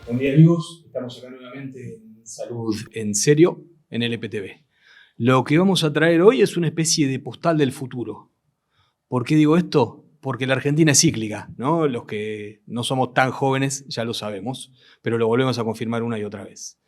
Buen día amigos, estamos acá nuevamente en Salud en Serio, en LPTV. Lo que vamos a traer hoy es una especie de postal del futuro. ¿Por qué digo esto? Porque la Argentina es cíclica, ¿no? Los que no somos tan jóvenes ya lo sabemos, pero lo volvemos a confirmar una y otra vez.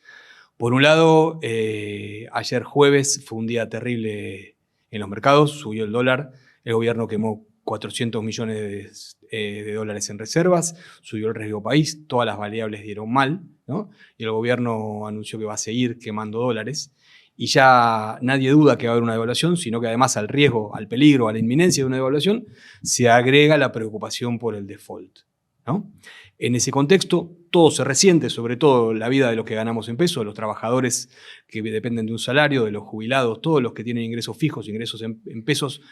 Por un lado, ayer jueves fue un día terrible en los mercados, subió el dólar, el gobierno quemó 400 millones de dólares en reservas, subió el riesgo país, todas las variables dieron mal, ¿no? Y el gobierno anunció que va a seguir quemando dólares. Y ya nadie duda que va a haber una devaluación, sino que además al riesgo, al peligro, a la inminencia de una devaluación, se agrega la preocupación por el default, ¿no? En ese contexto, todo se resiente, sobre todo la vida de los que ganamos en pesos, de los trabajadores que dependen de un salario, de los jubilados, todos los que tienen ingresos fijos, ingresos en pesos,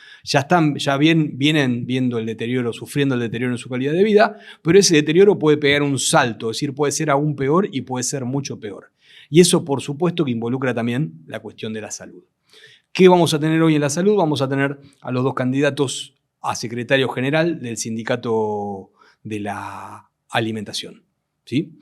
vienen viendo el deterioro, sufriendo el deterioro en su calidad de vida, pero ese deterioro puede pegar un salto, es decir, puede ser aún peor y puede ser mucho peor. Y eso, por supuesto, que involucra también la cuestión de la salud. ¿Qué vamos a tener hoy en la salud? Vamos a tener a los dos candidatos a secretario general del sindicato de la alimentación. ¿Sí?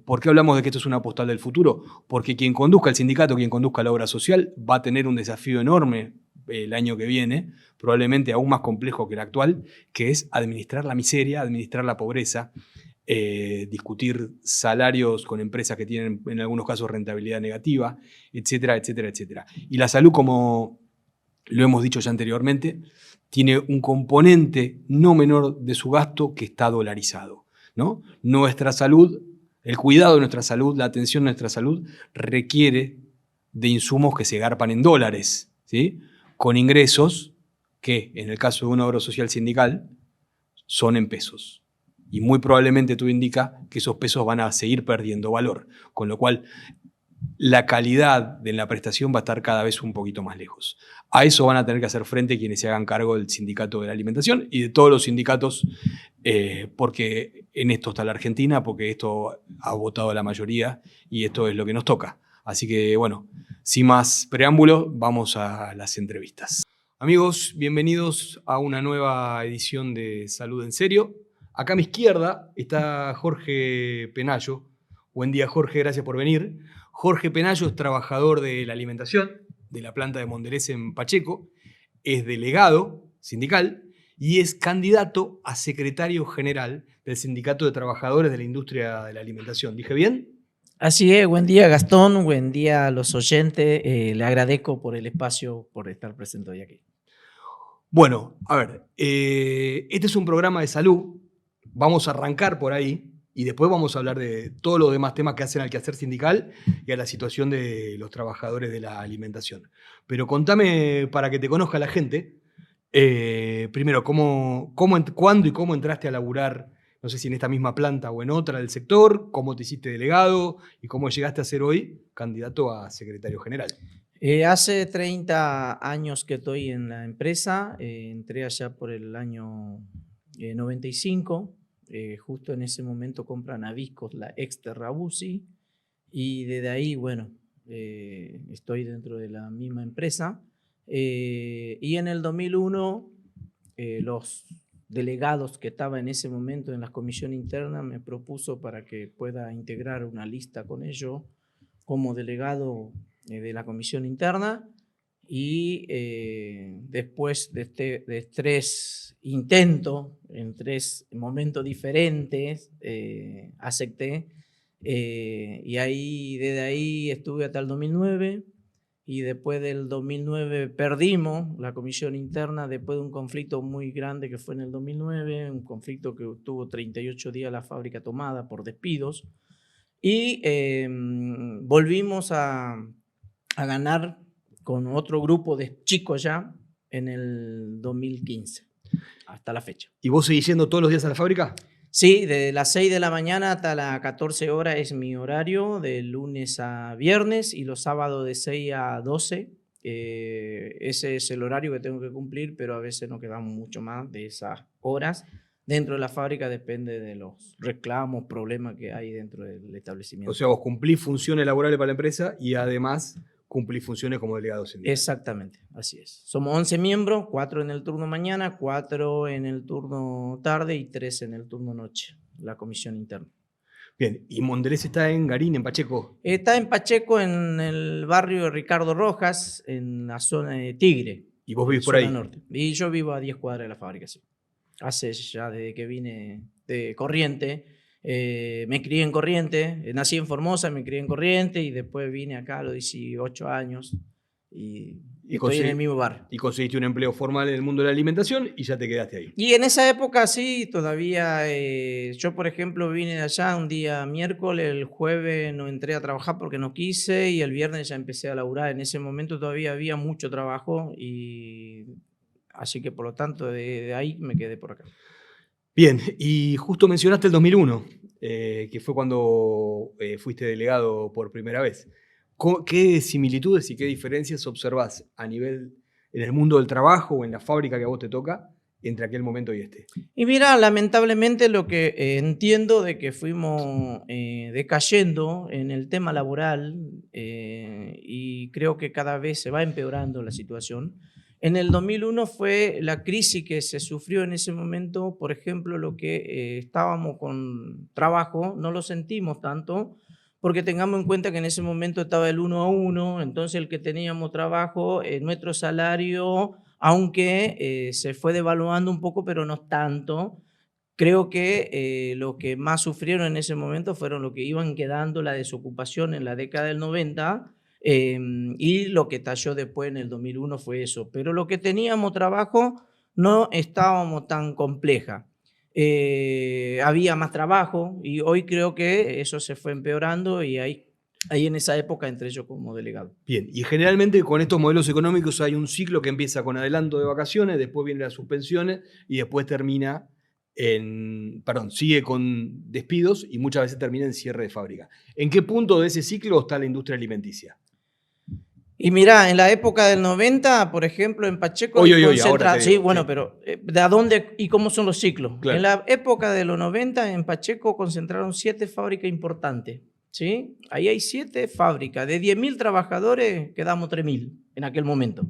¿Por qué hablamos de que esto es una postal del futuro? Porque quien conduzca el sindicato, quien conduzca la obra social, va a tener un desafío enorme el año que viene, probablemente aún más complejo que el actual, que es administrar la miseria, administrar la pobreza, discutir salarios con empresas que tienen en algunos casos rentabilidad negativa, etcétera, etcétera, etcétera. Y la salud, como lo hemos dicho ya anteriormente, tiene un componente no menor de su gasto que está dolarizado, ¿no? Nuestra salud, el cuidado de nuestra salud, la atención a nuestra salud requiere de insumos que se garpan en dólares, ¿sí? Con ingresos que, en el caso de una obra social sindical, son en pesos. Y muy probablemente todo indica que esos pesos van a seguir perdiendo valor, con lo cual la calidad de la prestación va a estar cada vez un poquito más lejos. A eso van a tener que hacer frente quienes se hagan cargo del sindicato de la alimentación y de todos los sindicatos, porque en esto está la Argentina, porque esto ha votado la mayoría y esto es lo que nos toca. Así que, bueno, sin más preámbulos, vamos a las entrevistas. Amigos, bienvenidos a una nueva edición de Salud en Serio. Acá a mi izquierda está Jorge Penayo. Buen día, Jorge, gracias por venir. Jorge Penayo es trabajador de la alimentación de la planta de Mondelez en Pacheco, es delegado sindical y es candidato a secretario general del Sindicato de Trabajadores de la Industria de la Alimentación. ¿Dije bien? Así es, buen día Gastón, buen día a los oyentes, le agradezco por el espacio, por estar presente hoy aquí. Bueno, a ver, este es un programa de salud, vamos a arrancar por ahí y después vamos a hablar de todos los demás temas que hacen al quehacer sindical y a la situación de los trabajadores de la alimentación. Pero contame, para que te conozca la gente, primero, cuándo y cómo entraste a laburar, no sé si en esta misma planta o en otra del sector, cómo te hiciste delegado y cómo llegaste a ser hoy candidato a secretario general. Hace 30 años que estoy en la empresa, entré allá por el año 95, justo en ese momento compran a Viscos la ex Terrabusi y desde ahí, bueno, estoy dentro de la misma empresa y en el 2001 los delegados que estaban en ese momento en la comisión interna me propuso para que pueda integrar una lista con ellos como delegado de la comisión interna y después de 3 intentos en 3 momentos diferentes acepté y desde ahí estuve hasta el 2009 y después del 2009 perdimos la comisión interna después de un conflicto muy grande que fue en el 2009, un conflicto que tuvo 38 días la fábrica tomada por despidos y volvimos a ganar con otro grupo de chicos ya en el 2015, hasta la fecha. ¿Y vos seguís yendo todos los días a la fábrica? Sí, de las 6 de la mañana hasta las 14 horas es mi horario, de lunes a viernes y los sábados de 6 a 12. Ese es el horario que tengo que cumplir, pero a veces no quedamos mucho más de esas horas. Dentro de la fábrica depende de los reclamos, problemas que hay dentro del establecimiento. O sea, vos cumplís funciones laborales para la empresa y además cumplís funciones como delegado sindical. Exactamente, así es. Somos 11 miembros, 4 en el turno mañana, 4 en el turno tarde y 3 en el turno noche, la comisión interna. Bien, ¿y Mondelez está en Garín, en Pacheco? Está en Pacheco, en el barrio de Ricardo Rojas, en la zona de Tigre, ¿Y vos vivís por zona ahí? norte. Y yo vivo a 10 cuadras de la fábrica, sí. Hace ya desde que vine de Corrientes, me crié en Corrientes, nací en Formosa, me crié en Corrientes y después vine acá a los 18 años y estoy en el mismo barrio. Y conseguiste un empleo formal en el mundo de la alimentación y ya te quedaste ahí. Y en esa época sí, todavía yo por ejemplo vine de allá un día miércoles, el jueves no entré a trabajar porque no quise y el viernes ya empecé a laburar. En ese momento todavía había mucho trabajo y así que por lo tanto de ahí me quedé por acá. Bien, y justo mencionaste el 2001, que fue cuando fuiste delegado por primera vez. ¿Qué similitudes y qué diferencias observás a nivel en el mundo del trabajo o en la fábrica que a vos te toca entre aquel momento y este? Y mira, lamentablemente lo que entiendo de que fuimos decayendo en el tema laboral y creo que cada vez se va empeorando la situación. En el 2001 fue la crisis que se sufrió en ese momento, por ejemplo, lo que estábamos con trabajo, no lo sentimos tanto, porque tengamos en cuenta que en ese momento estaba el 1 a 1, entonces el que teníamos trabajo, nuestro salario, aunque se fue devaluando un poco, pero no tanto. Creo que lo que más sufrieron en ese momento fueron los que iban quedando la desocupación en la década del 90 y lo que talló después en el 2001 fue eso. Pero lo que teníamos trabajo no estábamos tan compleja. Había más trabajo y hoy creo que eso se fue empeorando y ahí en esa época entré yo como delegado. Bien, y generalmente con estos modelos económicos hay un ciclo que empieza con adelanto de vacaciones, después vienen las suspensiones y después termina sigue con despidos y muchas veces termina en cierre de fábrica. ¿En qué punto de ese ciclo está la industria alimenticia? Y mirá, en la época del 90, por ejemplo, en Pacheco Hoy, ahora te sí, digo, bueno, sí. pero ¿de a dónde y cómo son los ciclos? Claro. En la época de los 90, en Pacheco concentraron 7 fábricas importantes, ¿sí? Ahí hay 7 fábricas. De 10.000 trabajadores, quedamos 3.000 en aquel momento.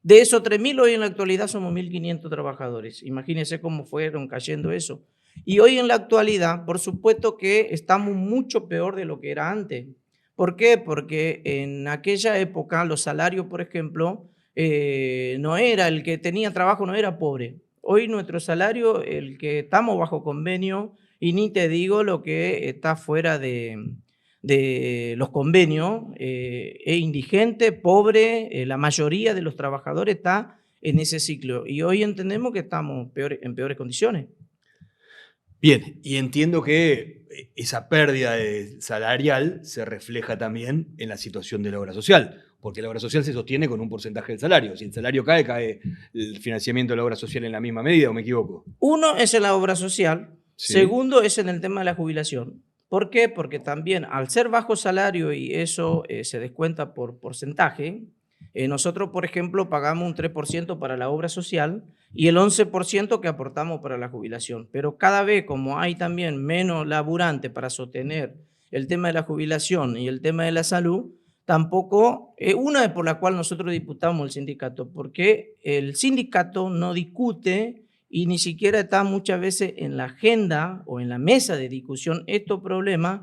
De esos 3.000, hoy en la actualidad somos 1.500 trabajadores. Imagínense cómo fueron cayendo eso. Y hoy en la actualidad, por supuesto que estamos mucho peor de lo que era antes. ¿Por qué? Porque en aquella época los salarios, por ejemplo, no era el que tenía trabajo, no era pobre. Hoy nuestro salario, el que estamos bajo convenio, y ni te digo lo que está fuera de los convenios, es indigente, pobre, la mayoría de los trabajadores está en ese ciclo. Y hoy entendemos que estamos en peores condiciones. Bien, y entiendo que esa pérdida salarial se refleja también en la situación de la obra social, porque la obra social se sostiene con un porcentaje del salario. Si el salario cae, cae el financiamiento de la obra social en la misma medida, ¿o me equivoco? Uno es en la obra social, Sí. Segundo es en el tema de la jubilación. ¿Por qué? Porque también al ser bajo salario y eso se descuenta por porcentaje, nosotros, por ejemplo, pagamos un 3% para la obra social y el 11% que aportamos para la jubilación. Pero cada vez, como hay también menos laburante para sostener el tema de la jubilación y el tema de la salud, tampoco, una es por la cual nosotros disputamos el sindicato, porque el sindicato no discute y ni siquiera está muchas veces en la agenda o en la mesa de discusión estos problemas,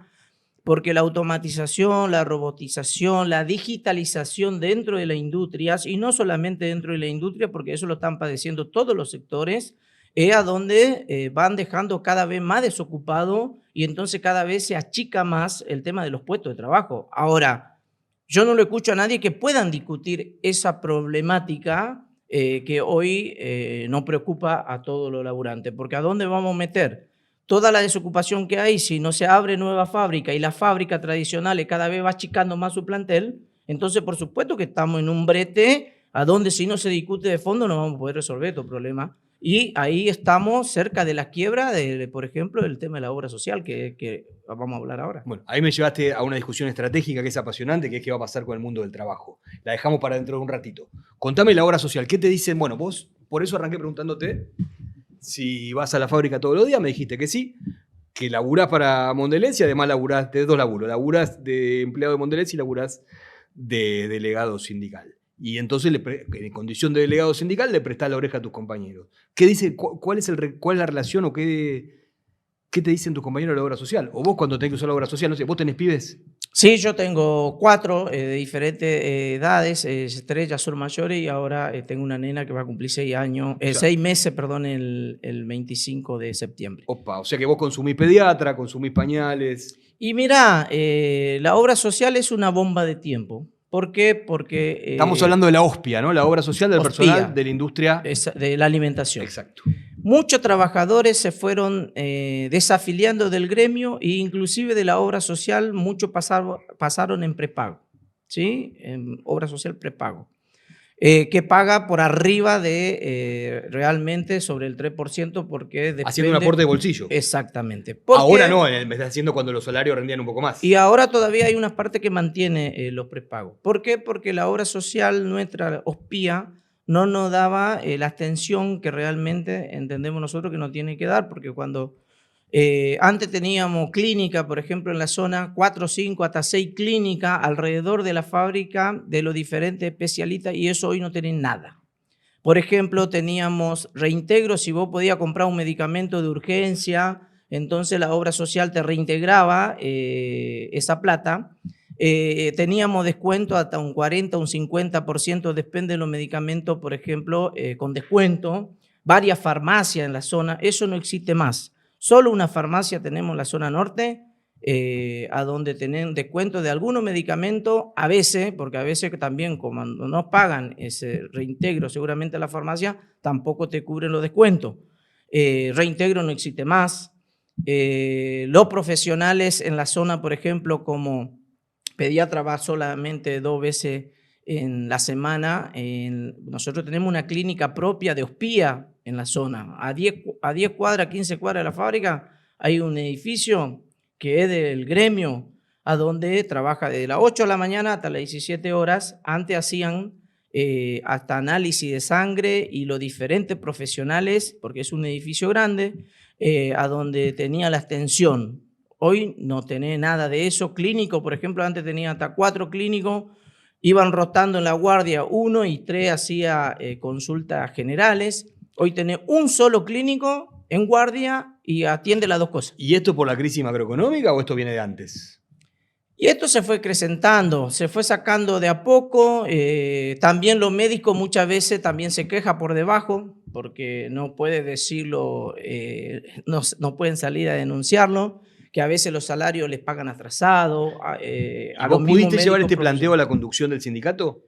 porque la automatización, la robotización, la digitalización dentro de las industrias, y no solamente dentro de la industria, porque eso lo están padeciendo todos los sectores, es a donde van dejando cada vez más desocupado y entonces cada vez se achica más el tema de los puestos de trabajo. Ahora, yo no lo escucho a nadie que puedan discutir esa problemática que hoy nos preocupa a todos los laburantes, porque ¿a dónde vamos a meter toda la desocupación que hay si no se abre nueva fábrica y las fábricas tradicionales cada vez va achicando más su plantel? Entonces, por supuesto que estamos en un brete a donde si no se discute de fondo no vamos a poder resolver estos problemas. Y ahí estamos cerca de la quiebra, por ejemplo, del tema de la obra social, que vamos a hablar ahora. Bueno, ahí me llevaste a una discusión estratégica que es apasionante, que es qué va a pasar con el mundo del trabajo. La dejamos para dentro de un ratito. Contame la obra social. ¿Qué te dicen? Bueno, vos, por eso arranqué preguntándote si vas a la fábrica todos los días. Me dijiste que sí, que laburás para Mondelez y además laburás de 2 laburos. Laburás de empleado de Mondelez y laburás de delegado sindical. Y entonces, en condición de delegado sindical, le prestás la oreja a tus compañeros. ¿Qué dice? ¿Cuál es la relación o qué ¿qué te dicen tus compañeros de la obra social? O vos cuando tenés que usar la obra social, no sé, ¿vos tenés pibes? Sí, yo tengo 4 de diferentes edades, 3 ya son mayores y ahora tengo una nena que va a cumplir 6 años, O sea, 6 meses, perdón, el 25 de septiembre. Opa, o sea que vos consumís pediatra, consumís pañales. Y mira, la obra social es una bomba de tiempo. ¿Por qué? Porque Estamos hablando de la OSPIA, ¿no? La obra social del OSPIA, personal de la industria. es de la alimentación. Exacto. Muchos trabajadores se fueron desafiliando del gremio e inclusive de la obra social, muchos pasaron en prepago, ¿sí? En obra social prepago, que paga por arriba de realmente sobre el 3% porque depende… Haciendo un aporte de bolsillo. Exactamente. Ahora no, me está haciendo cuando los salarios rendían un poco más. Y ahora todavía hay una parte que mantiene los prepagos. ¿Por qué? Porque la obra social nuestra, OSPIA, no nos daba la atención que realmente entendemos nosotros que nos tiene que dar, porque cuando antes teníamos clínica, por ejemplo, en la zona, 4, 5, hasta 6 clínicas alrededor de la fábrica de los diferentes especialistas y eso hoy no tienen nada. Por ejemplo, teníamos reintegro, si vos podías comprar un medicamento de urgencia, entonces la obra social te reintegraba esa plata. Teníamos descuento hasta un 40, un 50%, depende de los medicamentos, por ejemplo, con descuento. Varias farmacias en la zona, eso no existe más. Solo una farmacia tenemos en la zona norte, a donde tienen descuento de algunos medicamentos, a veces, porque a veces también como no pagan ese reintegro seguramente a la farmacia, tampoco te cubren los descuentos. Reintegro no existe más. Los profesionales en la zona, por ejemplo, como pediatra va solamente 2 veces en la semana. Nosotros tenemos una clínica propia de OSPIA en la zona. A 10 cuadras, 15 cuadras de la fábrica, hay un edificio que es del gremio, a donde trabaja desde las 8 de la mañana hasta las 17 horas. Antes hacían hasta análisis de sangre y los diferentes profesionales, porque es un edificio grande, a donde tenía la extensión. Hoy no tenés nada de eso. Clínico, por ejemplo, antes tenía hasta 4 clínicos, iban rotando en la guardia 1 y 3 hacía consultas generales. Hoy tenés un solo clínico en guardia y atiende las 2 cosas. ¿Y esto por la crisis macroeconómica o esto viene de antes? Y esto se fue acrecentando, se fue sacando de a poco. También los médicos muchas veces también se quejan por debajo, porque no puede decirlo, no pueden salir a denunciarlo, que a veces los salarios les pagan atrasados. ¿Vos pudiste llevar este planteo a la conducción del sindicato?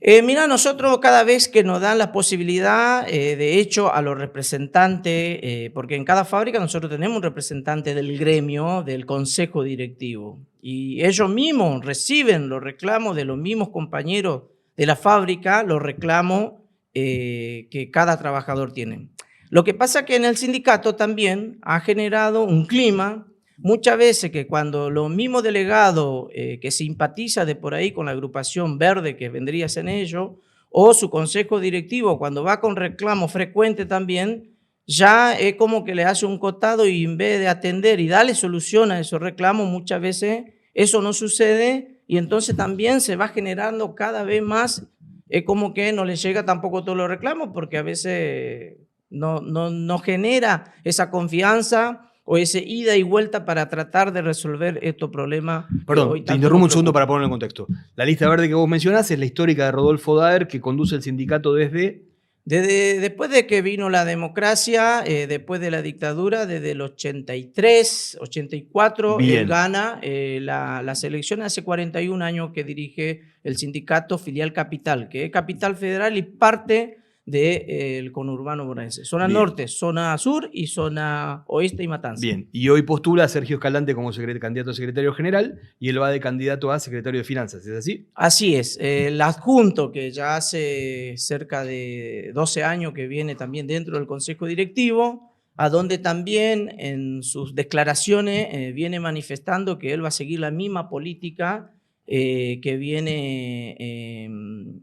Mira, nosotros cada vez que nos dan la posibilidad, de hecho a los representantes, porque en cada fábrica nosotros tenemos un representante del gremio, del consejo directivo, y ellos mismos reciben los reclamos de los mismos compañeros de la fábrica, los reclamos que cada trabajador tiene. Lo que pasa es que en el sindicato también ha generado un clima. Muchas veces que cuando los mismos delegados que simpatiza de por ahí con la agrupación verde que vendría en ello, o su consejo directivo cuando va con reclamo frecuente también, ya es como que le hace un costado y en vez de atender y darle solución a esos reclamos, muchas veces eso no sucede y entonces también se va generando cada vez más, es como que no le llega tampoco todos los reclamos porque a veces no genera esa confianza o ese ida y vuelta para tratar de resolver estos problemas. Perdón, te interrumpo un segundo para ponerlo en contexto. La lista verde que vos mencionás es la histórica de Rodolfo Daer, que conduce el sindicato desde después de que vino la democracia, después de la dictadura, desde el 83, 84, él gana las elecciones. Hace 41 años que dirige el sindicato Filial Capital, que es Capital Federal y parte del conurbano bonaerense. Zona norte, zona sur y zona oeste y Matanzas. Bien, y hoy postula a Sergio Escalante como candidato a secretario general y él va de candidato a secretario de Finanzas, ¿es así? Así es. El adjunto, que ya hace cerca de 12 años que viene también dentro del Consejo Directivo, a donde también en sus declaraciones viene manifestando que él va a seguir la misma política que viene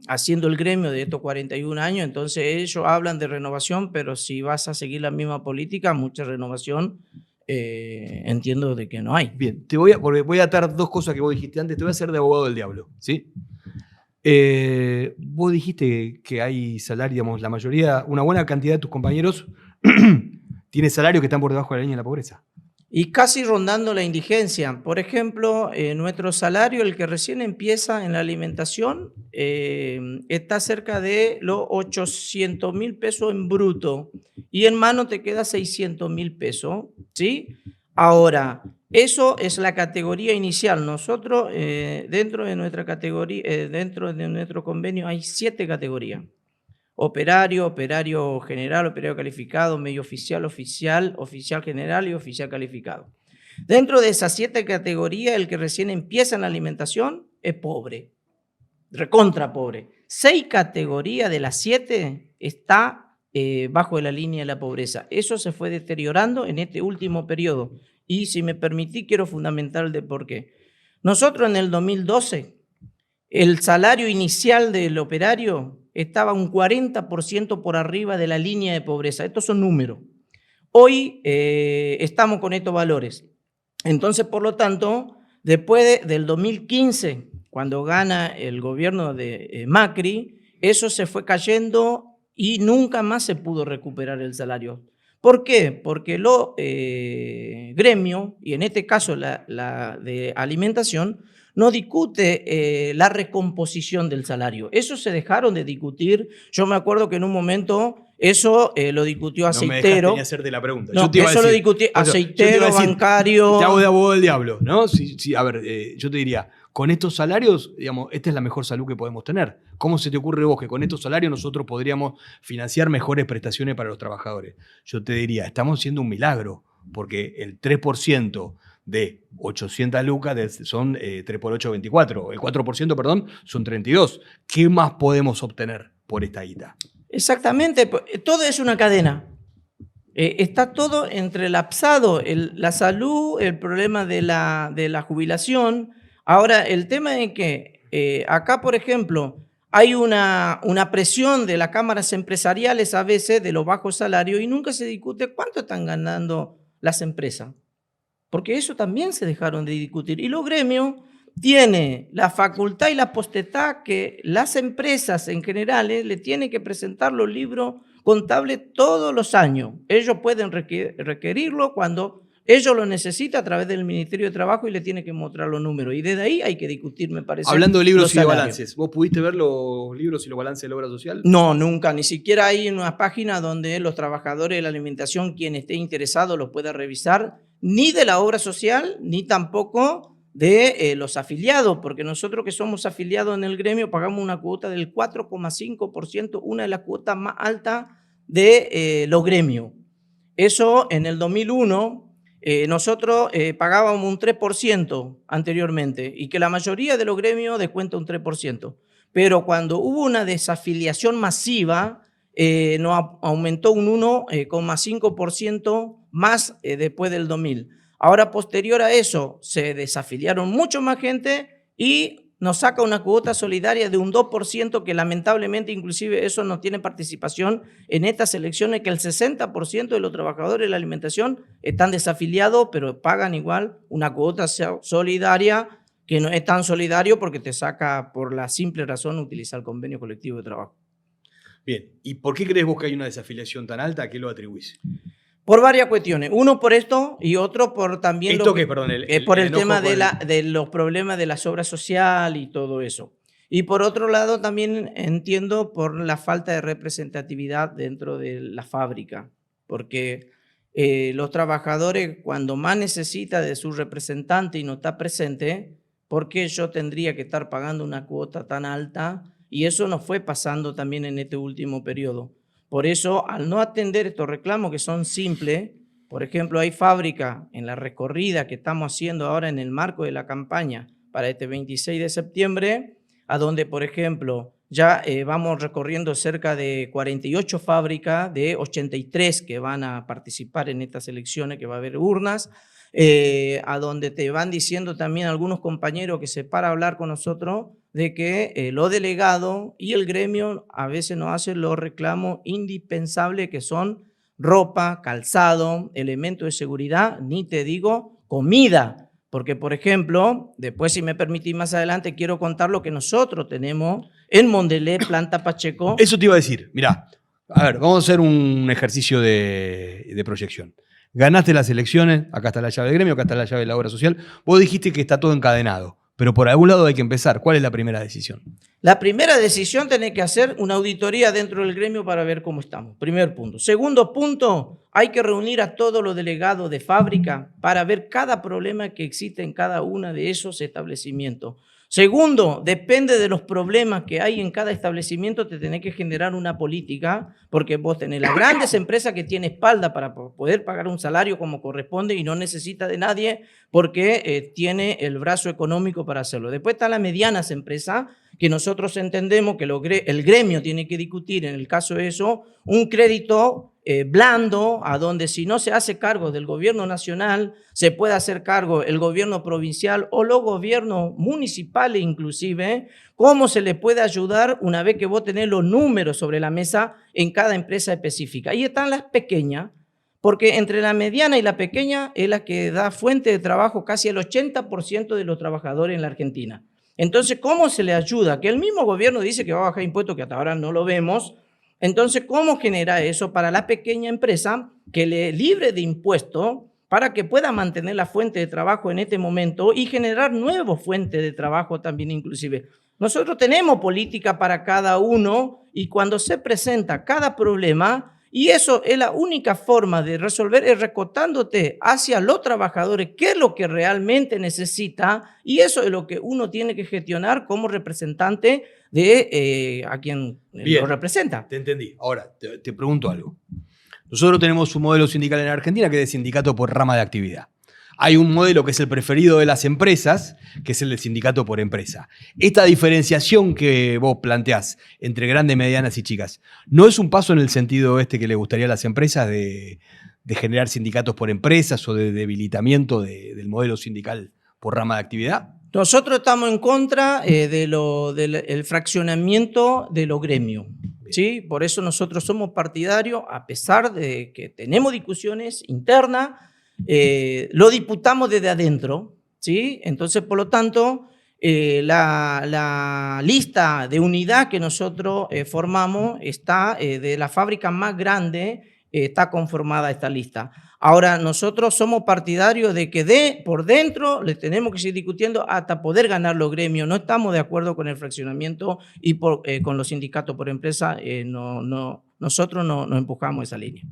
haciendo el gremio de estos 41 años. Entonces ellos hablan de renovación, pero si vas a seguir la misma política, mucha renovación entiendo de que no hay. Bien, porque voy a atar 2 cosas que vos dijiste antes, te voy a hacer de abogado del diablo, ¿sí? Vos dijiste que hay salario, digamos, la mayoría, una buena cantidad de tus compañeros tiene salarios que están por debajo de la línea de la pobreza. Y casi rondando la indigencia. Por ejemplo, nuestro salario, el que recién empieza en la alimentación, está cerca de los 800.000 pesos en bruto y en mano te queda 600.000 pesos, ¿sí? Ahora, eso es la categoría inicial. Nosotros, dentro de nuestra categoría, dentro de nuestro convenio hay 7 categorías. Operario, operario general, operario calificado, medio oficial, oficial, oficial general y oficial calificado. Dentro de esas 7 categorías, el que recién empieza en la alimentación es pobre, recontra pobre. 6 categorías de las 7 está bajo de la línea de la pobreza. Eso se fue deteriorando en este último periodo. Y si me permití, quiero fundamentar el de por qué. Nosotros en el 2012, el salario inicial del operario estaba un 40% por arriba de la línea de pobreza. Estos son números. Hoy estamos con estos valores. Entonces, por lo tanto, después del 2015, cuando gana el gobierno de Macri, eso se fue cayendo y nunca más se pudo recuperar el salario. ¿Por qué? Porque los gremios, y en este caso la de alimentación, no discute la recomposición del salario. Eso se dejaron de discutir. Yo me acuerdo que en un momento eso lo discutió Aceitero. No me dejaste ni hacerte la pregunta. No, eso lo discutió Aceitero, bancario. Te hago de abogado del diablo, ¿no? Sí, a ver, yo te diría, con estos salarios, digamos, esta es la mejor salud que podemos tener. ¿Cómo se te ocurre vos que con estos salarios nosotros podríamos financiar mejores prestaciones para los trabajadores? Yo te diría, estamos haciendo un milagro, porque el 3% de 800 lucas son 3 por 8, 24. El 4%, perdón, son 32. ¿Qué más podemos obtener por esta guita? Exactamente. Todo es una cadena. Está todo entrelapsado. La salud, el problema de la jubilación. Ahora, el tema es que acá, por ejemplo, hay una presión de las cámaras empresariales a veces de los bajos salarios y nunca se discute cuánto están ganando las empresas. Porque eso también se dejaron de discutir. Y los gremios tienen la facultad y la potestad que las empresas en general le tienen que presentar los libros contables todos los años. Ellos pueden requerirlo cuando ellos lo necesitan a través del Ministerio de Trabajo y le tienen que mostrar los números. Y desde ahí hay que discutir, me parece. Hablando de libros y de balances, ¿vos pudiste ver los libros y los balances de la obra social? No, nunca. Ni siquiera hay una página donde los trabajadores de la alimentación, quien esté interesado, los pueda revisar, ni de la obra social, ni tampoco de los afiliados, porque nosotros que somos afiliados en el gremio pagamos una cuota del 4,5%, una de las cuotas más altas de los gremios. Eso en el 2001... nosotros pagábamos un 3% anteriormente y que la mayoría de los gremios descuenta un 3%. Pero cuando hubo una desafiliación masiva, nos aumentó un 1,5% más después del 2000. Ahora, posterior a eso, se desafiliaron mucho más gente y nos saca una cuota solidaria de un 2% que lamentablemente inclusive eso no tiene participación en estas elecciones, que el 60% de los trabajadores de la alimentación están desafiliados, pero pagan igual una cuota solidaria que no es tan solidario porque te saca por la simple razón utilizar el convenio colectivo de trabajo. Bien, ¿y por qué crees vos que hay una desafiliación tan alta? ¿A qué lo atribuís? Por varias cuestiones. Uno por esto y otro por también ¿Esto qué? Perdón, por el tema de los problemas de las obras sociales y todo eso. Y por otro lado también entiendo por la falta de representatividad dentro de la fábrica, porque los trabajadores cuando más necesita de su representante y no está presente, ¿por qué yo tendría que estar pagando una cuota tan alta? Y eso nos fue pasando también en este último periodo. Por eso, al no atender estos reclamos que son simples, por ejemplo, hay fábrica en la recorrida que estamos haciendo ahora en el marco de la campaña para este 26 de septiembre, a donde, por ejemplo, ya vamos recorriendo cerca de 48 fábricas de 83 que van a participar en estas elecciones, que va a haber urnas, a donde te van diciendo también algunos compañeros que se para a hablar con nosotros de que los delegados y el gremio a veces nos hacen los reclamos indispensables que son ropa, calzado, elementos de seguridad, ni te digo comida. Porque, por ejemplo, después si me permitís más adelante, quiero contar lo que nosotros tenemos en Mondelez, Planta Pacheco. Eso te iba a decir, mirá, A ver, vamos a hacer un ejercicio de proyección. Ganaste las elecciones, acá está la llave del gremio, acá está la llave de la obra social. Vos dijiste que está todo encadenado, pero por algún lado hay que empezar. ¿Cuál es la primera decisión? La primera decisión, tenés que hacer una auditoría dentro del gremio para ver cómo estamos. Primer punto. Segundo punto, hay que reunir a todos los delegados de fábrica para ver cada problema que existe en cada uno de esos establecimientos. Segundo, depende de los problemas que hay en cada establecimiento, te tenés que generar una política, porque vos tenés las grandes empresas que tienen espalda para poder pagar un salario como corresponde y no necesita de nadie porque tiene el brazo económico para hacerlo. Después están las medianas empresas, que nosotros entendemos que el gremio tiene que discutir, en el caso de eso, un crédito blando, a donde si no se hace cargo del gobierno nacional, se puede hacer cargo el gobierno provincial o los gobiernos municipales inclusive, cómo se le puede ayudar una vez que vos tenés los números sobre la mesa en cada empresa específica. Ahí están las pequeñas, porque entre la mediana y la pequeña es la que da fuente de trabajo casi al 80% de los trabajadores en la Argentina. Entonces, ¿cómo se le ayuda? Que el mismo gobierno dice que va a bajar impuestos, que hasta ahora no lo vemos. Entonces, ¿cómo genera eso para la pequeña empresa que le libre de impuestos para que pueda mantener la fuente de trabajo en este momento y generar nuevas fuentes de trabajo también inclusive? Nosotros tenemos política para cada uno y cuando se presenta cada problema, y eso es la única forma de resolver, es recortándote hacia los trabajadores, qué es lo que realmente necesita, y eso es lo que uno tiene que gestionar como representante de a quien lo representa. Te entendí. Ahora, te pregunto algo. Nosotros tenemos un modelo sindical en Argentina que es de sindicato por rama de actividad. Hay un modelo que es el preferido de las empresas, que es el de sindicato por empresa. Esta diferenciación que vos planteás entre grandes, medianas y chicas, ¿no es un paso en el sentido que le gustaría a las empresas de generar sindicatos por empresas o de debilitamiento del modelo sindical por rama de actividad? Nosotros estamos en contra del fraccionamiento de los gremios. ¿Sí? Por eso nosotros somos partidarios, a pesar de que tenemos discusiones internas, lo disputamos desde adentro, ¿sí? Entonces, por lo tanto, la lista de unidad que nosotros formamos está de la fábrica más grande, está conformada esta lista. Ahora, nosotros somos partidarios de que por dentro le tenemos que seguir discutiendo hasta poder ganar los gremios. No estamos de acuerdo con el fraccionamiento y con los sindicatos por empresa. Nosotros no empujamos esa línea.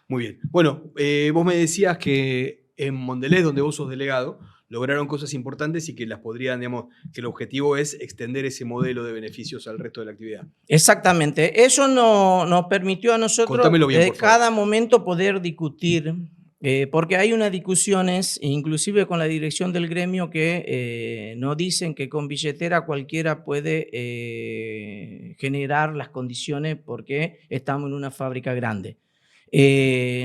Muy bien. Bueno, vos me decías que en Mondelez, donde vos sos delegado, lograron cosas importantes y que las podrían, digamos, que el objetivo es extender ese modelo de beneficios al resto de la actividad. Exactamente. Eso nos permitió a nosotros de cada momento poder discutir, porque hay unas discusiones, inclusive con la dirección del gremio, que nos dicen que con billetera cualquiera puede generar las condiciones porque estamos en una fábrica grande.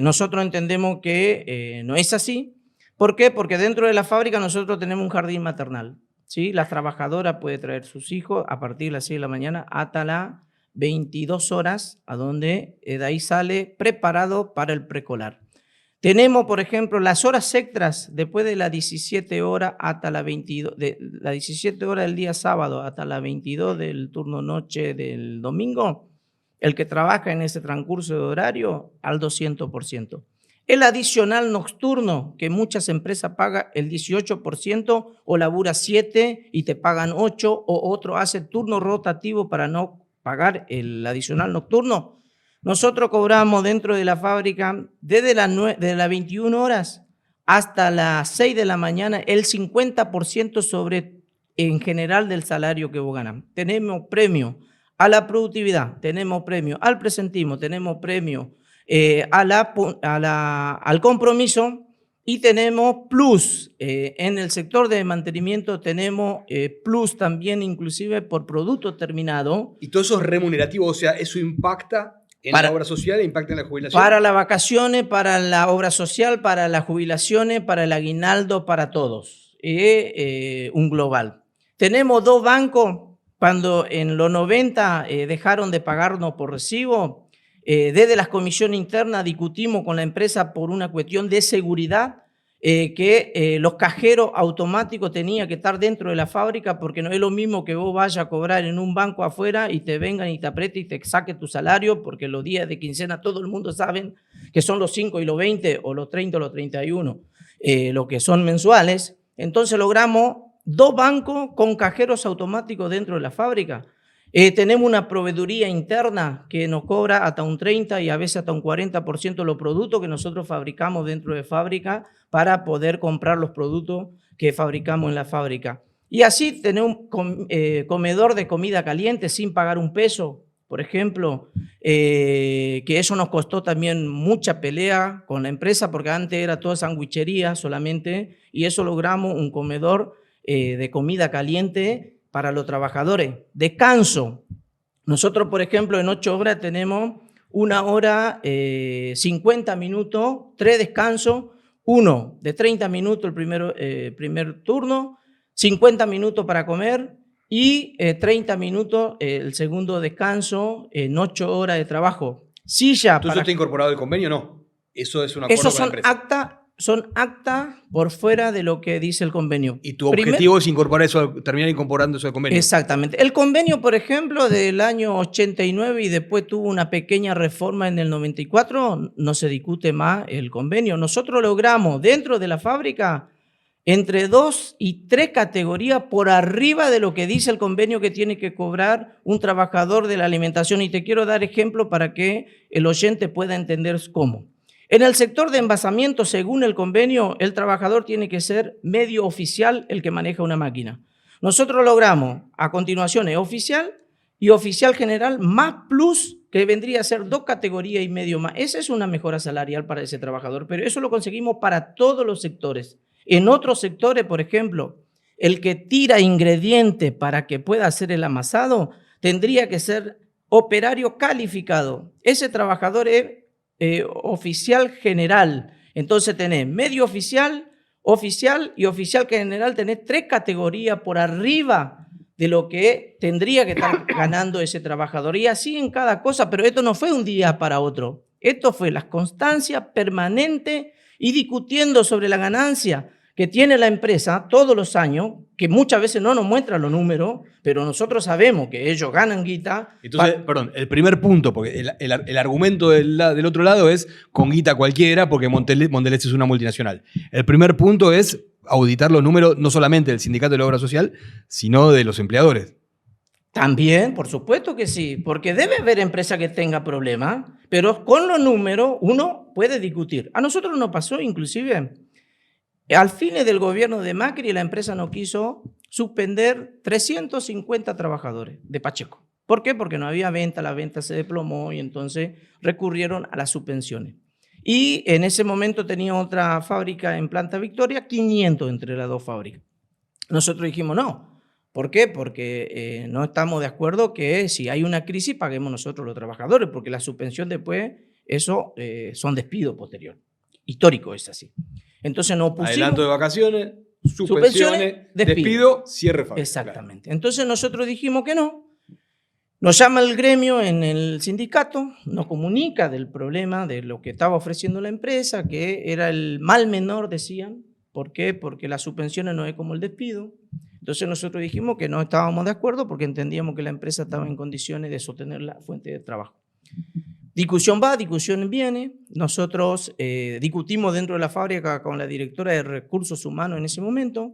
Nosotros entendemos que no es así. ¿Por qué? Porque dentro de la fábrica nosotros tenemos un jardín maternal, ¿sí? La trabajadora puede traer sus hijos a partir de las 6 de la mañana hasta las 22 horas, a donde de ahí sale preparado para el preescolar. Tenemos, por ejemplo, las horas extras después de las 17 horas hasta las 22, de las 17 horas del día sábado hasta las 22 del turno noche del domingo. El que trabaja en ese transcurso de horario al 200%. El adicional nocturno que muchas empresas pagan el 18% o labura 7 y te pagan 8 o otro hace turno rotativo para no pagar el adicional nocturno. Nosotros cobramos dentro de la fábrica desde las 21 horas hasta las 6 de la mañana el 50% sobre en general del salario que vos ganas. Tenemos premio a la productividad, tenemos premio al presentismo, tenemos premio al compromiso y tenemos plus. En el sector de mantenimiento tenemos plus también inclusive por producto terminado. Y todo eso es remunerativo, o sea, eso impacta en la obra social e impacta en la jubilación. Para las vacaciones, para la obra social, para las jubilaciones, para el aguinaldo, para todos. Un global. Tenemos 2 bancos. Cuando en los 90 dejaron de pagarnos por recibo, desde las comisiones internas discutimos con la empresa por una cuestión de seguridad. que los cajeros automáticos tenían que estar dentro de la fábrica, porque no es lo mismo que vos vayas a cobrar en un banco afuera y te vengan y te aprieten y te saquen tu salario, porque los días de quincena todo el mundo sabe que son los 5 y los 20 o los 30 o los 31, lo que son mensuales. Entonces logramos 2 bancos con cajeros automáticos dentro de la fábrica. Tenemos una proveeduría interna que nos cobra hasta un 30 y a veces hasta un 40% de los productos que nosotros fabricamos dentro de fábrica para poder comprar los productos que fabricamos en la fábrica. Y así tenemos un comedor de comida caliente sin pagar un peso, por ejemplo, que eso nos costó también mucha pelea con la empresa porque antes era toda sandwichería solamente y eso logramos un comedor de comida caliente para los trabajadores. Descanso. Nosotros, por ejemplo, en 8 horas tenemos 1 hora 50 minutos, 3 descansos, 1 de 30 minutos el primer turno, 50 minutos para comer y 30 minutos el segundo descanso en 8 horas de trabajo. Silla. ¿Tú eso está incorporado al convenio o no? Eso es un acuerdo con la empresa. Son actas por fuera de lo que dice el convenio. ¿Y tu objetivo es incorporar eso, terminar incorporando eso al convenio? Exactamente. El convenio, por ejemplo, del año 89 y después tuvo una pequeña reforma en el 94, no se discute más el convenio. Nosotros logramos dentro de la fábrica entre 2 y 3 categorías por arriba de lo que dice el convenio que tiene que cobrar un trabajador de la alimentación. Y te quiero dar ejemplo para que el oyente pueda entender cómo. En el sector de envasamiento, según el convenio, el trabajador tiene que ser medio oficial el que maneja una máquina. Nosotros logramos a continuación oficial y oficial general más plus, que vendría a ser 2 categorías y medio más. Esa es una mejora salarial para ese trabajador, pero eso lo conseguimos para todos los sectores. En otros sectores, por ejemplo, el que tira ingredientes para que pueda hacer el amasado tendría que ser operario calificado. Ese trabajador es oficial general. Entonces tenés medio oficial, oficial y oficial general. Tenés 3 categorías por arriba de lo que tendría que estar ganando ese trabajador. Y así en cada cosa, pero esto no fue un día para otro. Esto fue la constancia permanente y discutiendo sobre la ganancia que tiene la empresa todos los años, que muchas veces no nos muestran los números, pero nosotros sabemos que ellos ganan guita. Entonces, perdón, el primer punto, porque el argumento del otro lado es con guita cualquiera, porque Mondelez es una multinacional. El primer punto es auditar los números no solamente del Sindicato de la Obra Social, sino de los empleadores. También, por supuesto que sí, porque debe haber empresa que tenga problemas, pero con los números uno puede discutir. A nosotros nos pasó inclusive, al fin del gobierno de Macri, la empresa no quiso suspender 350 trabajadores de Pacheco. ¿Por qué? Porque no había venta, la venta se desplomó y entonces recurrieron a las suspensiones. Y en ese momento tenía otra fábrica en Planta Victoria, 500 entre las 2 fábricas. Nosotros dijimos no. ¿Por qué? Porque no estamos de acuerdo que si hay una crisis paguemos nosotros los trabajadores, porque la suspensión después, eso son despidos posteriores. Histórico es así. Entonces no pusimos... Adelanto de vacaciones, suspensiones, despido, cierre fábrica. Exactamente. Claro. Entonces nosotros dijimos que no. Nos llama el gremio en el sindicato, nos comunica del problema de lo que estaba ofreciendo la empresa, que era el mal menor, decían. ¿Por qué? Porque las suspensiones no es como el despido. Entonces nosotros dijimos que no estábamos de acuerdo porque entendíamos que la empresa estaba en condiciones de sostener la fuente de trabajo. Discusión va, discusión viene. Nosotros discutimos dentro de la fábrica con la directora de Recursos Humanos en ese momento.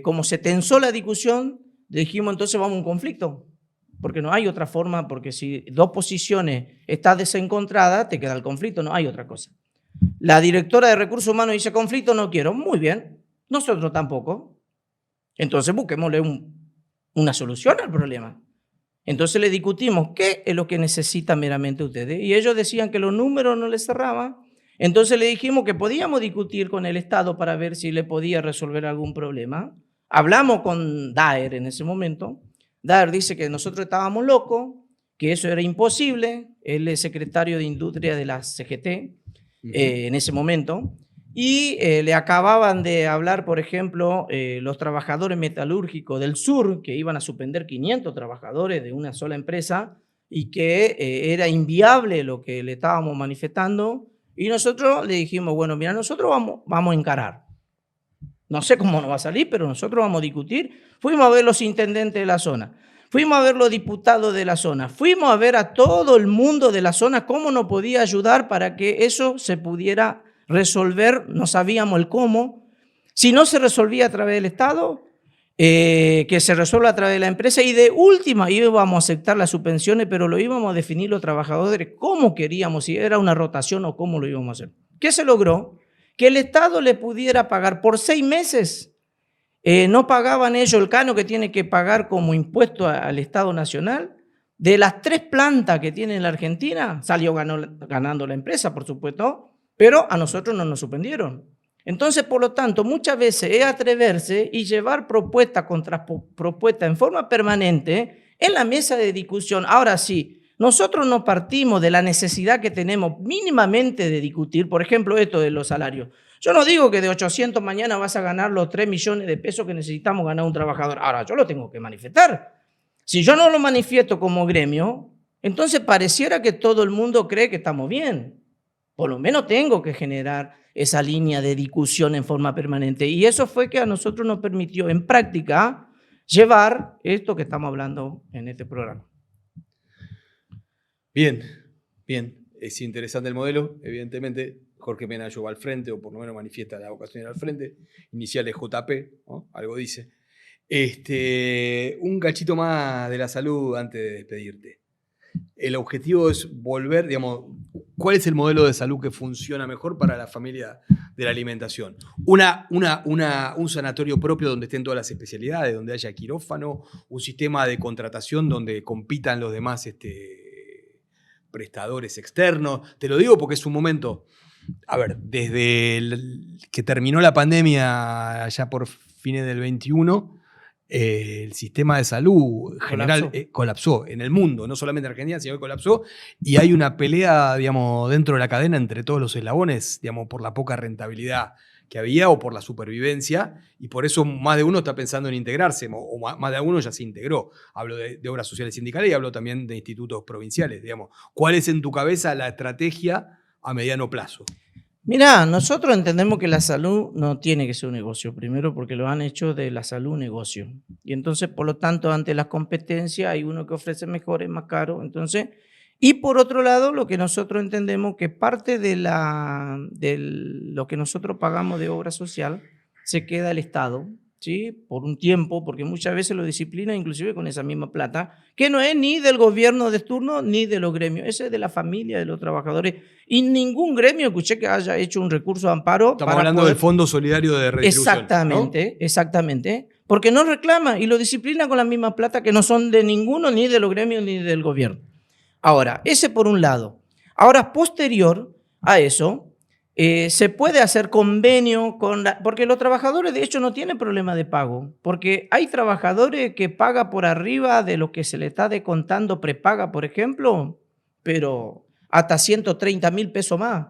Como se tensó la discusión, dijimos entonces vamos a un conflicto, porque no hay otra forma, porque si 2 posiciones están desencontradas, te queda el conflicto, no hay otra cosa. La directora de Recursos Humanos dice conflicto no quiero, muy bien, nosotros tampoco. Entonces busquémosle una solución al problema. Entonces le discutimos qué es lo que necesitan meramente ustedes. Y ellos decían que los números no les cerraban. Entonces le dijimos que podíamos discutir con el Estado para ver si le podía resolver algún problema. Hablamos con Daer en ese momento. Daer dice que nosotros estábamos locos, que eso era imposible. Él es secretario de Industria de la CGT en ese momento. Y le acababan de hablar, por ejemplo, los trabajadores metalúrgicos del sur, que iban a suspender 500 trabajadores de una sola empresa y que era inviable lo que le estábamos manifestando. Y nosotros le dijimos, bueno, mira, nosotros vamos a encarar. No sé cómo nos va a salir, pero nosotros vamos a discutir. Fuimos a ver los intendentes de la zona, fuimos a ver los diputados de la zona, fuimos a ver a todo el mundo de la zona cómo nos podía ayudar para que eso se pudiera resolver. No sabíamos el cómo. Si no se resolvía a través del Estado, que se resuelva a través de la empresa, y de última íbamos a aceptar las subvenciones, pero lo íbamos a definir los trabajadores cómo queríamos, si era una rotación o cómo lo íbamos a hacer. ¿Qué se logró? Que el Estado le pudiera pagar por 6 meses. No pagaban ellos el canon que tiene que pagar como impuesto al Estado Nacional. De las 3 plantas que tiene la Argentina, salió ganando la empresa, por supuesto, pero a nosotros no nos suspendieron. Entonces, por lo tanto, muchas veces es atreverse y llevar propuesta contra propuesta en forma permanente en la mesa de discusión. Ahora sí, nosotros no partimos de la necesidad que tenemos mínimamente de discutir, por ejemplo, esto de los salarios. Yo no digo que de 800 mañana vas a ganar los 3 millones de pesos que necesitamos ganar un trabajador. Ahora, yo lo tengo que manifestar. Si yo no lo manifiesto como gremio, entonces pareciera que todo el mundo cree que estamos bien. Por lo menos tengo que generar esa línea de discusión en forma permanente. Y eso fue que a nosotros nos permitió en práctica llevar esto que estamos hablando en este programa. Bien, bien. Es interesante el modelo. Evidentemente, Jorge Menayo va al frente, o por lo menos manifiesta la vocación de ir al frente. Iniciales JP, ¿no? Algo dice. Un cachito más de la salud antes de despedirte. El objetivo es volver, digamos, ¿cuál es el modelo de salud que funciona mejor para la familia de la alimentación? Un sanatorio propio donde estén todas las especialidades, donde haya quirófano, un sistema de contratación donde compitan los demás prestadores externos. Te lo digo porque es un momento, a ver, desde que terminó la pandemia ya por fines del 21, el sistema de salud general colapsó en el mundo, no solamente en Argentina, sino que colapsó, y hay una pelea, digamos, dentro de la cadena entre todos los eslabones, digamos, por la poca rentabilidad que había o por la supervivencia, y por eso más de uno está pensando en integrarse, o más de uno ya se integró. Hablo de obras sociales sindicales y hablo también de institutos provinciales, digamos. ¿Cuál es en tu cabeza la estrategia a mediano plazo? Mirá, nosotros entendemos que la salud no tiene que ser un negocio, primero porque lo han hecho de la salud un negocio. Y entonces, por lo tanto, ante las competencias hay uno que ofrece mejor, es más caro. Entonces, y por otro lado, lo que nosotros entendemos que parte de lo que nosotros pagamos de obra social se queda el Estado, ¿sí? Por un tiempo, porque muchas veces lo disciplina inclusive con esa misma plata, que no es ni del gobierno de turno ni de los gremios, ese es de la familia de los trabajadores. Y ningún gremio escuché que haya hecho un recurso de amparo. Estamos hablando del Fondo Solidario de Redistribución. Exactamente, ¿no? Exactamente. Porque no reclama y lo disciplina con la misma plata que no son de ninguno, ni de los gremios, ni del gobierno. Ahora, ese por un lado. Ahora, posterior a eso, se puede hacer convenio porque los trabajadores de hecho no tienen problema de pago, porque hay trabajadores que pagan por arriba de lo que se le está descontando prepaga, por ejemplo, pero hasta 130.000 pesos más.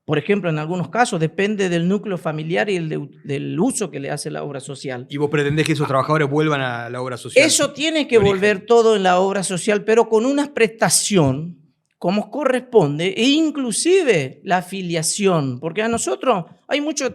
Por ejemplo, en algunos casos depende del núcleo familiar y del uso que le hace la obra social. ¿Y vos pretendés que esos trabajadores vuelvan a la obra social? Eso tiene que volver todo en la obra social, pero con una prestación como corresponde, e inclusive la afiliación, porque a nosotros hay muchos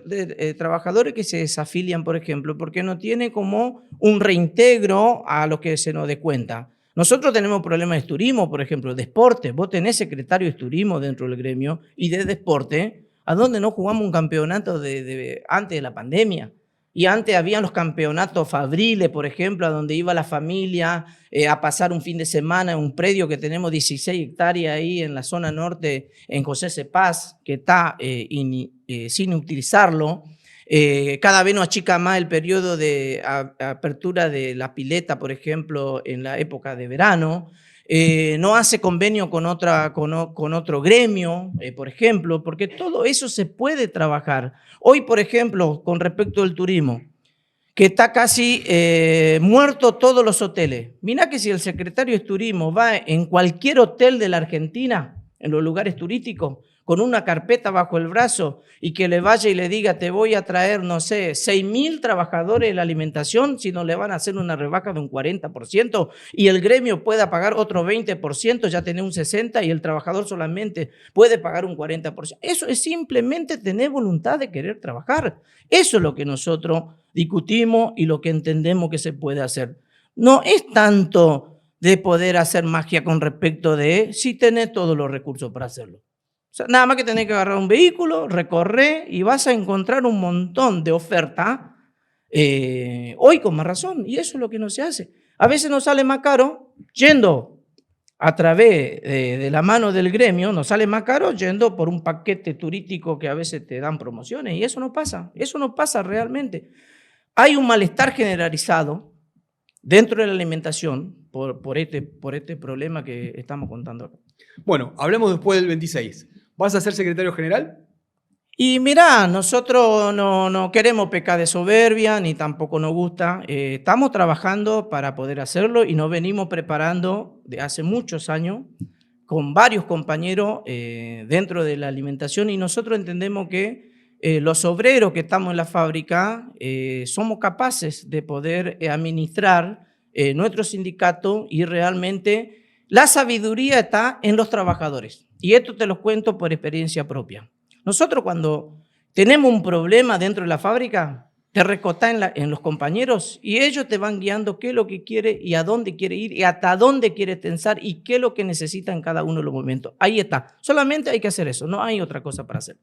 trabajadores que se desafilian, por ejemplo, porque no tiene como un reintegro a lo que se nos dé cuenta. Nosotros tenemos problemas de turismo, por ejemplo, de deporte. Vos tenés secretario de turismo dentro del gremio y de deporte, ¿a dónde no jugamos un campeonato antes de la pandemia? Y antes habían los campeonatos fabriles, por ejemplo, a donde iba la familia a pasar un fin de semana en un predio que tenemos 16 hectáreas ahí en la zona norte, en José Cepaz, que está sin utilizarlo. Cada vez nos achica más el periodo de apertura de la pileta, por ejemplo, en la época de verano. No hace convenio con otro gremio, por ejemplo, porque todo eso se puede trabajar. Hoy, por ejemplo, con respecto al turismo, que está casi muerto todos los hoteles. Mirá que si el secretario de turismo va en cualquier hotel de la Argentina, en los lugares turísticos, con una carpeta bajo el brazo y que le vaya y le diga, te voy a traer, no sé, 6.000 trabajadores de la alimentación, si no le van a hacer una rebaja de un 40% y el gremio pueda pagar otro 20%, ya tiene un 60% y el trabajador solamente puede pagar un 40%. Eso es simplemente tener voluntad de querer trabajar. Eso es lo que nosotros discutimos y lo que entendemos que se puede hacer. No es tanto de poder hacer magia con respecto de si tenés todos los recursos para hacerlo. O sea, nada más que tenés que agarrar un vehículo, recorrer y vas a encontrar un montón de ofertas, hoy con más razón, y eso es lo que no se hace. A veces nos sale más caro yendo a través de la mano del gremio, nos sale más caro yendo por un paquete turístico que a veces te dan promociones, y eso no pasa realmente. Hay un malestar generalizado dentro de la alimentación por este problema que estamos contando acá. Bueno, hablemos después del 26. ¿Vas a ser secretario general? Y mirá, nosotros no queremos pecar de soberbia, ni tampoco nos gusta. Estamos trabajando para poder hacerlo y nos venimos preparando de hace muchos años con varios compañeros dentro de la alimentación, y nosotros entendemos que los obreros que estamos en la fábrica somos capaces de poder administrar nuestro sindicato, y realmente la sabiduría está en los trabajadores. Y esto te lo cuento por experiencia propia. Nosotros cuando tenemos un problema dentro de la fábrica, te recostás en los compañeros y ellos te van guiando qué es lo que quiere y a dónde quiere ir y hasta dónde quiere tensar y qué es lo que necesita en cada uno de los momentos. Ahí está. Solamente hay que hacer eso, no hay otra cosa para hacer.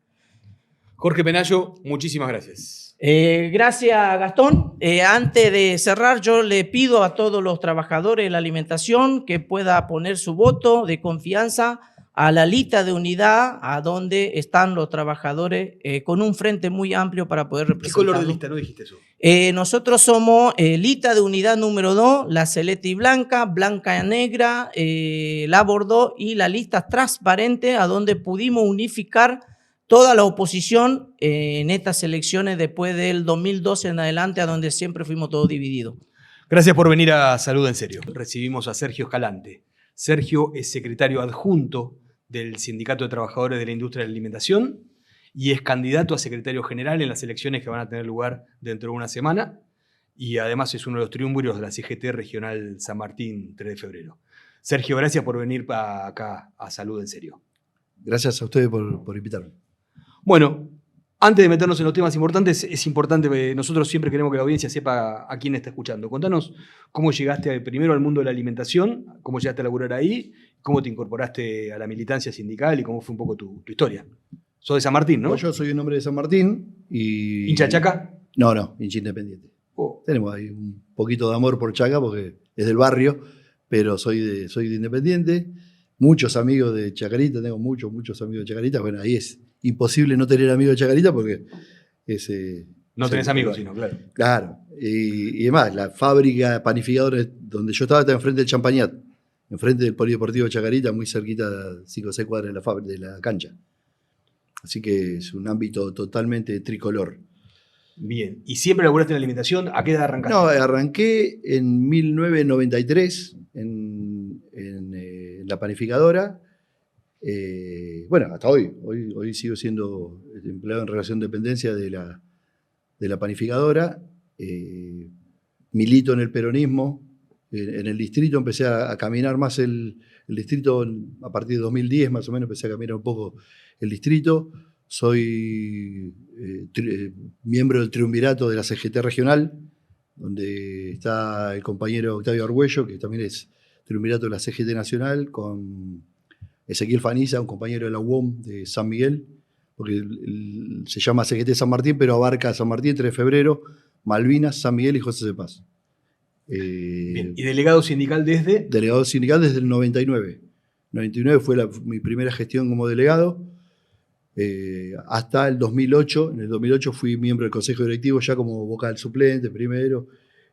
Jorge Penayo, muchísimas gracias. Gracias, Gastón. Antes de cerrar, yo le pido a todos los trabajadores de la alimentación que pueda poner su voto de confianza a la lista de unidad, a donde están los trabajadores con un frente muy amplio para poder representar. ¿Qué color de lista? No dijiste eso. Nosotros somos lista de unidad número 2, la celeste y blanca, blanca y negra, la bordó y la lista transparente, a donde pudimos unificar toda la oposición en estas elecciones después del 2012 en adelante, a donde siempre fuimos todos divididos. Gracias por venir a Salud en Serio. Recibimos a Sergio Escalante. Sergio es secretario adjunto del Sindicato de Trabajadores de la Industria de la Alimentación y es candidato a secretario general en las elecciones que van a tener lugar dentro de una semana, y además es uno de los triunviros de la CGT Regional San Martín, 3 de febrero. Sergio, gracias por venir acá a Salud en Serio. Gracias a ustedes por invitarme. Bueno, antes de meternos en los temas importantes, es importante, nosotros siempre queremos que la audiencia sepa a quién está escuchando. Contanos cómo llegaste primero al mundo de la alimentación, cómo llegaste a laburar ahí, cómo te incorporaste a la militancia sindical y cómo fue un poco tu historia. Sos de San Martín, ¿no? Pues yo soy un hombre de San Martín y... ¿Hincha Chaca? No, hincha Independiente. Oh. Tenemos ahí un poquito de amor por Chaca porque es del barrio, pero soy de Independiente. Muchos amigos de Chacarita, tengo muchos amigos de Chacarita. Bueno, ahí es imposible no tener amigos de Chacarita porque es... No tenés amigos, sino, claro. Claro. Y además, la fábrica panificadora donde yo estaba enfrente del Champañat, enfrente del Polideportivo de Chacarita, muy cerquita, 5 o 6 cuadras de la cancha. Así que es un ámbito totalmente tricolor. Bien. ¿Y siempre laburaste en la alimentación? ¿A qué edad arrancaste? No, arranqué en 1993 en la panificadora. Bueno, hasta hoy. Hoy sigo siendo empleado en relación de dependencia de la panificadora. Milito en el peronismo. En el distrito empecé a caminar más el distrito a partir de 2010, más o menos, empecé a caminar un poco el distrito. Soy miembro del triunvirato de la CGT regional, donde está el compañero Octavio Argüello, que también es triunvirato de la CGT nacional, con Ezequiel Faniza, un compañero de la UOM de San Miguel, porque se llama CGT San Martín, pero abarca San Martín, 3 de febrero, Malvinas, San Miguel y José de Paz. Bien. ¿Y delegado sindical desde? Delegado sindical desde el 99. 99 fue mi primera gestión como delegado, hasta el 2008. En el 2008 fui miembro del Consejo Directivo ya como vocal suplente primero,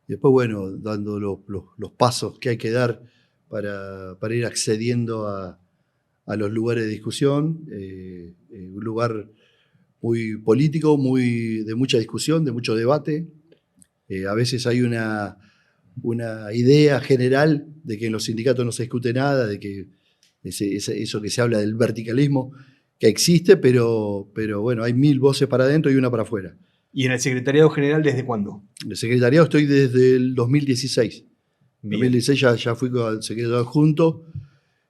y después, bueno, dando los pasos que hay que dar para ir accediendo a los lugares de discusión. Un lugar muy político, de mucha discusión, de mucho debate. A veces hay una idea general de que en los sindicatos no se discute nada, de que eso que se habla del verticalismo, que existe, pero bueno, hay 1000 voces para adentro y una para afuera. ¿Y en el secretariado general desde cuándo? En el secretariado estoy desde el 2016. En Bien. 2016 ya fui al secretariado adjunto.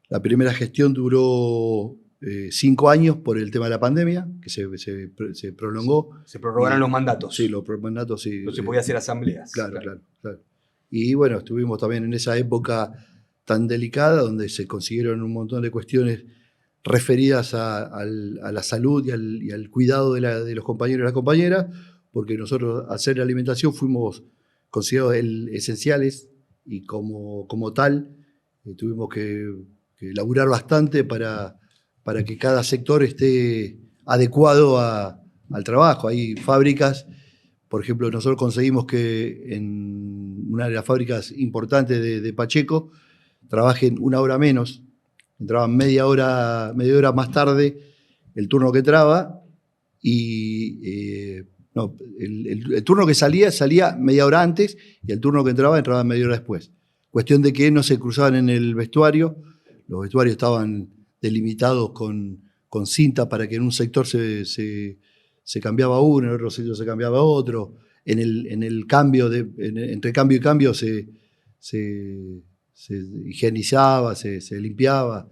La primera gestión duró 5 años por el tema de la pandemia, que se prolongó. Se prorrogaron los mandatos. Sí, los mandatos sí. No se podía hacer asambleas. Claro. Y bueno, estuvimos también en esa época tan delicada donde se consiguieron un montón de cuestiones referidas a la salud y al cuidado de los compañeros y las compañeras, porque nosotros al hacer alimentación fuimos considerados esenciales y como tal tuvimos que laburar bastante para que cada sector esté adecuado al trabajo. Hay fábricas, por ejemplo, nosotros conseguimos que en una de las fábricas importantes de Pacheco trabajen 1 hora menos, entraban media hora más tarde el turno que entraba y el turno que salía media hora antes y el turno que entraba media hora después. Cuestión de que no se cruzaban en el vestuario, los vestuarios estaban delimitados con cinta para que en un sector se cambiaba uno, en otro sector se cambiaba otro, en el cambio, entre cambio y cambio se higienizaba, se limpiaba,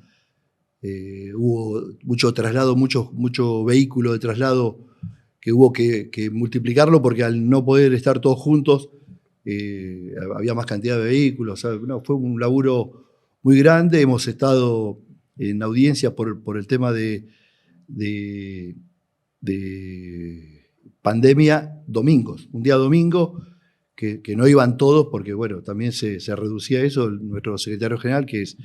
hubo mucho traslado, mucho vehículo de traslado que hubo que multiplicarlo porque al no poder estar todos juntos había más cantidad de vehículos. Fue un laburo muy grande. Hemos estado en audiencia por el tema de pandemia domingos, un día domingo que no iban todos porque bueno, también se reducía eso. Nuestro secretario general, que es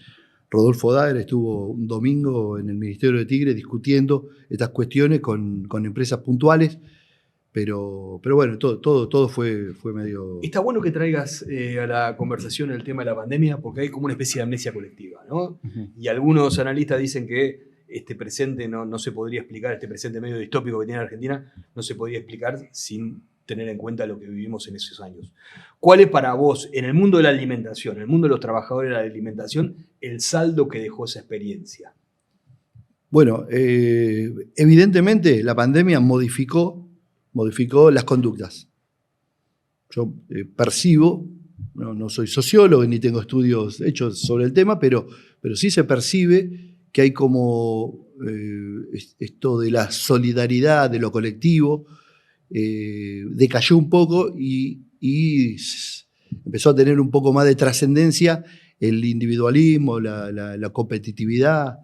Rodolfo Daer, estuvo un domingo en el Ministerio de Tigre discutiendo estas cuestiones con empresas puntuales, pero bueno, todo fue medio... Está bueno que traigas a la conversación el tema de la pandemia porque hay como una especie de amnesia colectiva, ¿no? Uh-huh. Y algunos analistas dicen que este presente no se podría explicar, este presente medio distópico que tiene Argentina, no se podría explicar sin tener en cuenta lo que vivimos en esos años. ¿Cuál es para vos, en el mundo de la alimentación, en el mundo de los trabajadores de la alimentación, el saldo que dejó esa experiencia? Bueno, evidentemente la pandemia modificó las conductas. Yo percibo, no soy sociólogo ni tengo estudios hechos sobre el tema, pero sí se percibe que hay como esto de la solidaridad, de lo colectivo, decayó un poco y empezó a tener un poco más de trascendencia el individualismo, la competitividad.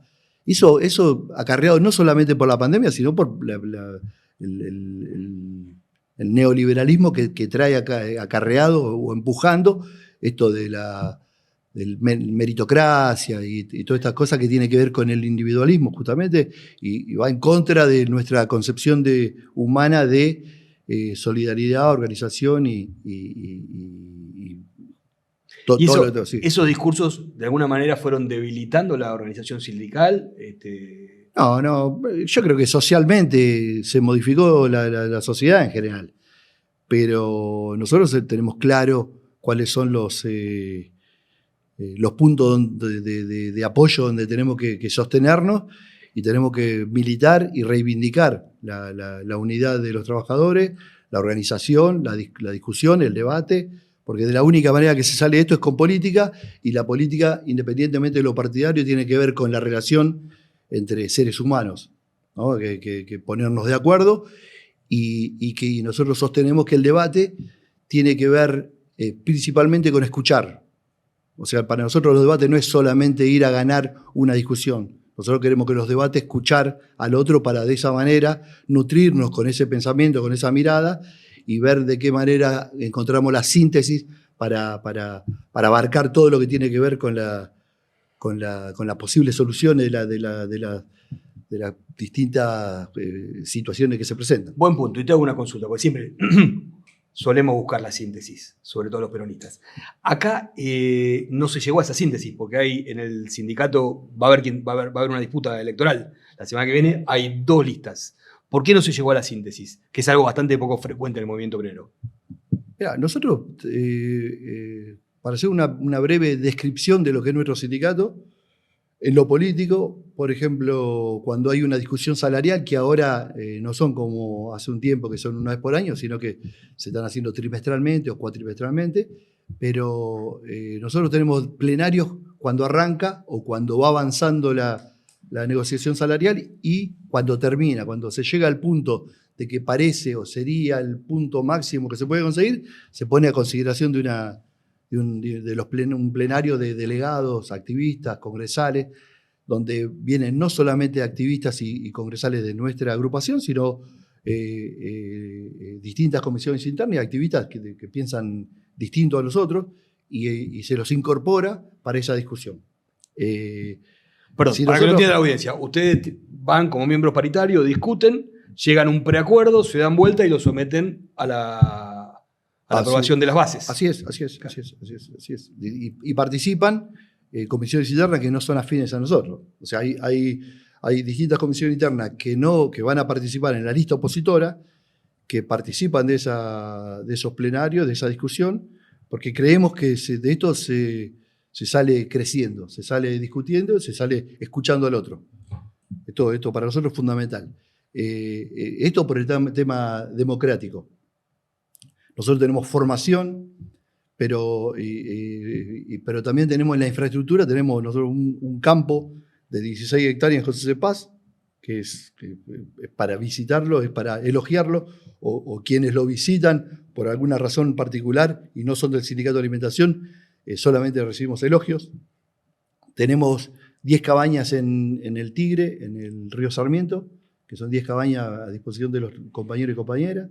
Eso acarreado no solamente por la pandemia, sino por el neoliberalismo que trae acarreado o empujando esto de del meritocracia y todas estas cosas que tienen que ver con el individualismo justamente y va en contra de nuestra concepción humana de solidaridad, organización y todo. Sí. ¿Esos discursos de alguna manera fueron debilitando la organización sindical? No, yo creo que socialmente se modificó la sociedad en general, pero nosotros tenemos claro cuáles son los puntos de apoyo donde tenemos que sostenernos y tenemos que militar y reivindicar la unidad de los trabajadores, la organización, la discusión, el debate, porque de la única manera que se sale de esto es con política, y la política, independientemente de lo partidario, tiene que ver con la relación entre seres humanos, ¿no? Que ponernos de acuerdo y que nosotros sostenemos que el debate tiene que ver principalmente con escuchar. O sea, para nosotros los debates no es solamente ir a ganar una discusión. Nosotros queremos que los debates escuchar al otro para de esa manera nutrirnos con ese pensamiento, con esa mirada y ver de qué manera encontramos la síntesis para abarcar todo lo que tiene que ver con las posibles soluciones de las distintas situaciones que se presentan. Buen punto, y te hago una consulta, porque siempre solemos buscar la síntesis, sobre todo los peronistas. Acá no se llegó a esa síntesis, porque hay en el sindicato, va a haber una disputa electoral. La semana que viene hay 2 listas. ¿Por qué no se llegó a la síntesis? Que es algo bastante poco frecuente en el movimiento obrero. Mirá, nosotros, para hacer una breve descripción de lo que es nuestro sindicato, En lo político, por ejemplo, cuando hay una discusión salarial, que ahora no son como hace un tiempo, que son una vez por año, sino que se están haciendo trimestralmente o cuatrimestralmente, pero nosotros tenemos plenarios cuando arranca o cuando va avanzando la negociación salarial y cuando termina, cuando se llega al punto de que parece o sería el punto máximo que se puede conseguir, se pone a consideración un plenario de delegados, activistas, congresales, donde vienen no solamente activistas y congresales de nuestra agrupación, sino distintas comisiones internas y activistas que piensan distinto a nosotros y se los incorpora para esa discusión. Perdón, si para que lo nosotros- entienda la audiencia, ustedes van como miembros paritarios, discuten, llegan a un preacuerdo, se dan vuelta y lo someten a la aprobación de las bases. Así es. Y participan comisiones internas que no son afines a nosotros. O sea, hay distintas comisiones internas que van a participar en la lista opositora, que participan de esos plenarios, de esa discusión, porque creemos que de esto se sale creciendo, se sale discutiendo, se sale escuchando al otro. Esto para nosotros es fundamental. Esto por el tema democrático. Nosotros tenemos formación, pero también tenemos en la infraestructura, tenemos nosotros un campo de 16 hectáreas en José C. Paz, que es para visitarlo, es para elogiarlo, o quienes lo visitan por alguna razón particular y no son del Sindicato de Alimentación, solamente recibimos elogios. Tenemos 10 cabañas en el Tigre, en el río Sarmiento, que son 10 cabañas a disposición de los compañeros y compañeras.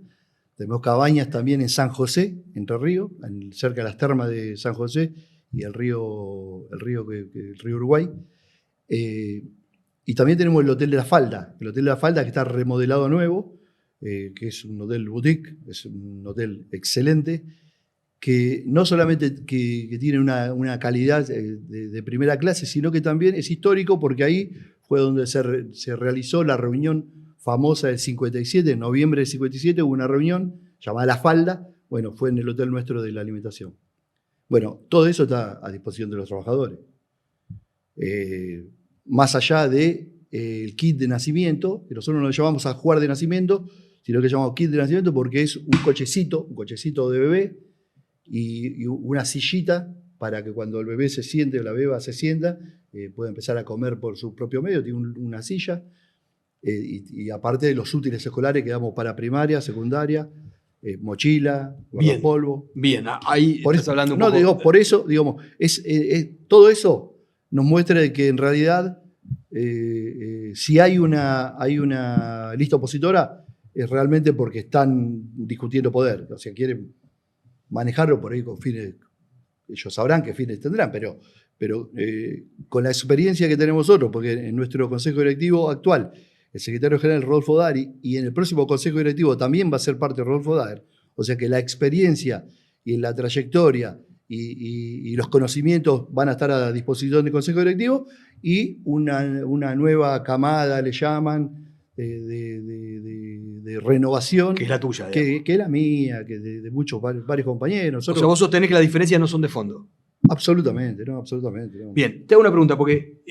Tenemos cabañas también en San José, Entre Ríos, cerca de las termas de San José y el río Uruguay. Y también tenemos el Hotel de la Falda, que está remodelado nuevo, que es un hotel boutique, es un hotel excelente, que no solamente que tiene una calidad de primera clase, sino que también es histórico porque ahí fue donde se realizó la reunión famosa del 57, en noviembre del 57 hubo una reunión llamada La Falda, bueno, fue en el hotel nuestro de la alimentación. Bueno, todo eso está a disposición de los trabajadores. Más allá del kit de nacimiento, que nosotros no lo llamamos a jugar de nacimiento, sino que llamamos kit de nacimiento porque es un cochecito de bebé y una sillita para que cuando el bebé se siente o la beba se sienta, pueda empezar a comer por su propio medio, tiene una silla. Y aparte de los útiles escolares que damos para primaria, secundaria, mochila, guardapolvo. Bien, ahí por estás eso, hablando un no, poco. digo, por eso, digamos, todo eso nos muestra de que en realidad si hay una lista opositora es realmente porque están discutiendo poder, o sea, quieren manejarlo por ahí con fines, ellos sabrán qué fines tendrán, pero con la experiencia que tenemos nosotros, porque en nuestro consejo directivo actual, el secretario general Rodolfo Dari, y en el próximo consejo directivo también va a ser parte de Rodolfo Dari, o sea que la experiencia y la trayectoria y los conocimientos van a estar a disposición del consejo directivo y una nueva camada, le llaman, de renovación. Que es la tuya, que es la mía, que de muchos, varios compañeros. O sea, vos sostenés que las diferencias no son de fondo. Absolutamente, no. Bien, te hago una pregunta, porque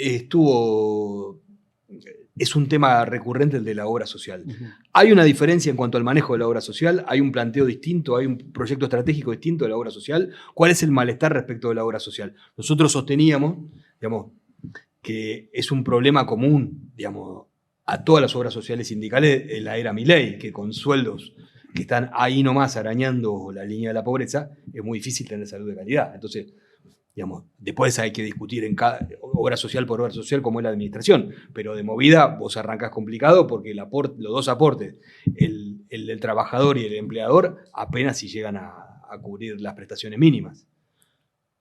es un tema recurrente el de la obra social. Uh-huh. ¿Hay una diferencia en cuanto al manejo de la obra social? ¿Hay un planteo distinto? ¿Hay un proyecto estratégico distinto de la obra social? ¿Cuál es el malestar respecto de la obra social? Nosotros sosteníamos, digamos, que es un problema común, digamos, a todas las obras sociales sindicales en la era Milei, que con sueldos que están ahí nomás arañando la línea de la pobreza, es muy difícil tener salud de calidad. Entonces, digamos, después hay que discutir en cada obra social por obra social cómo es la administración, pero de movida vos arrancás complicado porque los dos aportes, el del trabajador y el empleador, apenas si llegan a cubrir las prestaciones mínimas.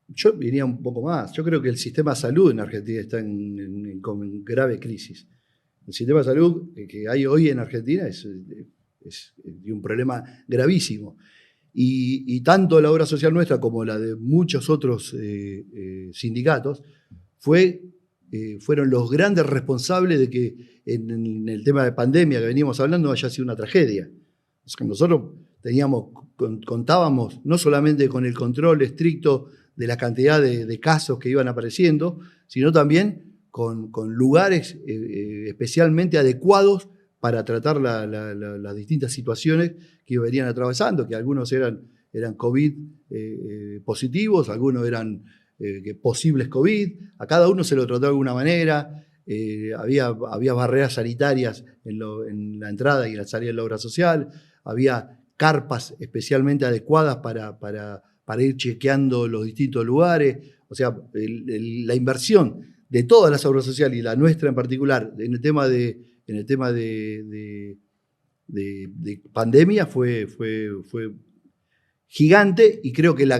Yo diría un poco más. Yo creo que el sistema de salud en Argentina está en grave crisis. El sistema de salud que hay hoy en Argentina es un problema gravísimo. Y tanto la obra social nuestra como la de muchos otros sindicatos fueron los grandes responsables de que en el tema de pandemia que veníamos hablando haya sido una tragedia. Es que nosotros contábamos no solamente con el control estricto de la cantidad de casos que iban apareciendo, sino también con lugares especialmente adecuados para tratar las distintas situaciones que venían atravesando, que algunos eran COVID positivos, algunos eran posibles COVID, a cada uno se lo trató de alguna manera, había barreras sanitarias en la entrada y en la salida de la obra social, había carpas especialmente adecuadas para ir chequeando los distintos lugares, o sea, la inversión de todas las obras sociales y la nuestra en particular en el tema de pandemia fue gigante, y creo que el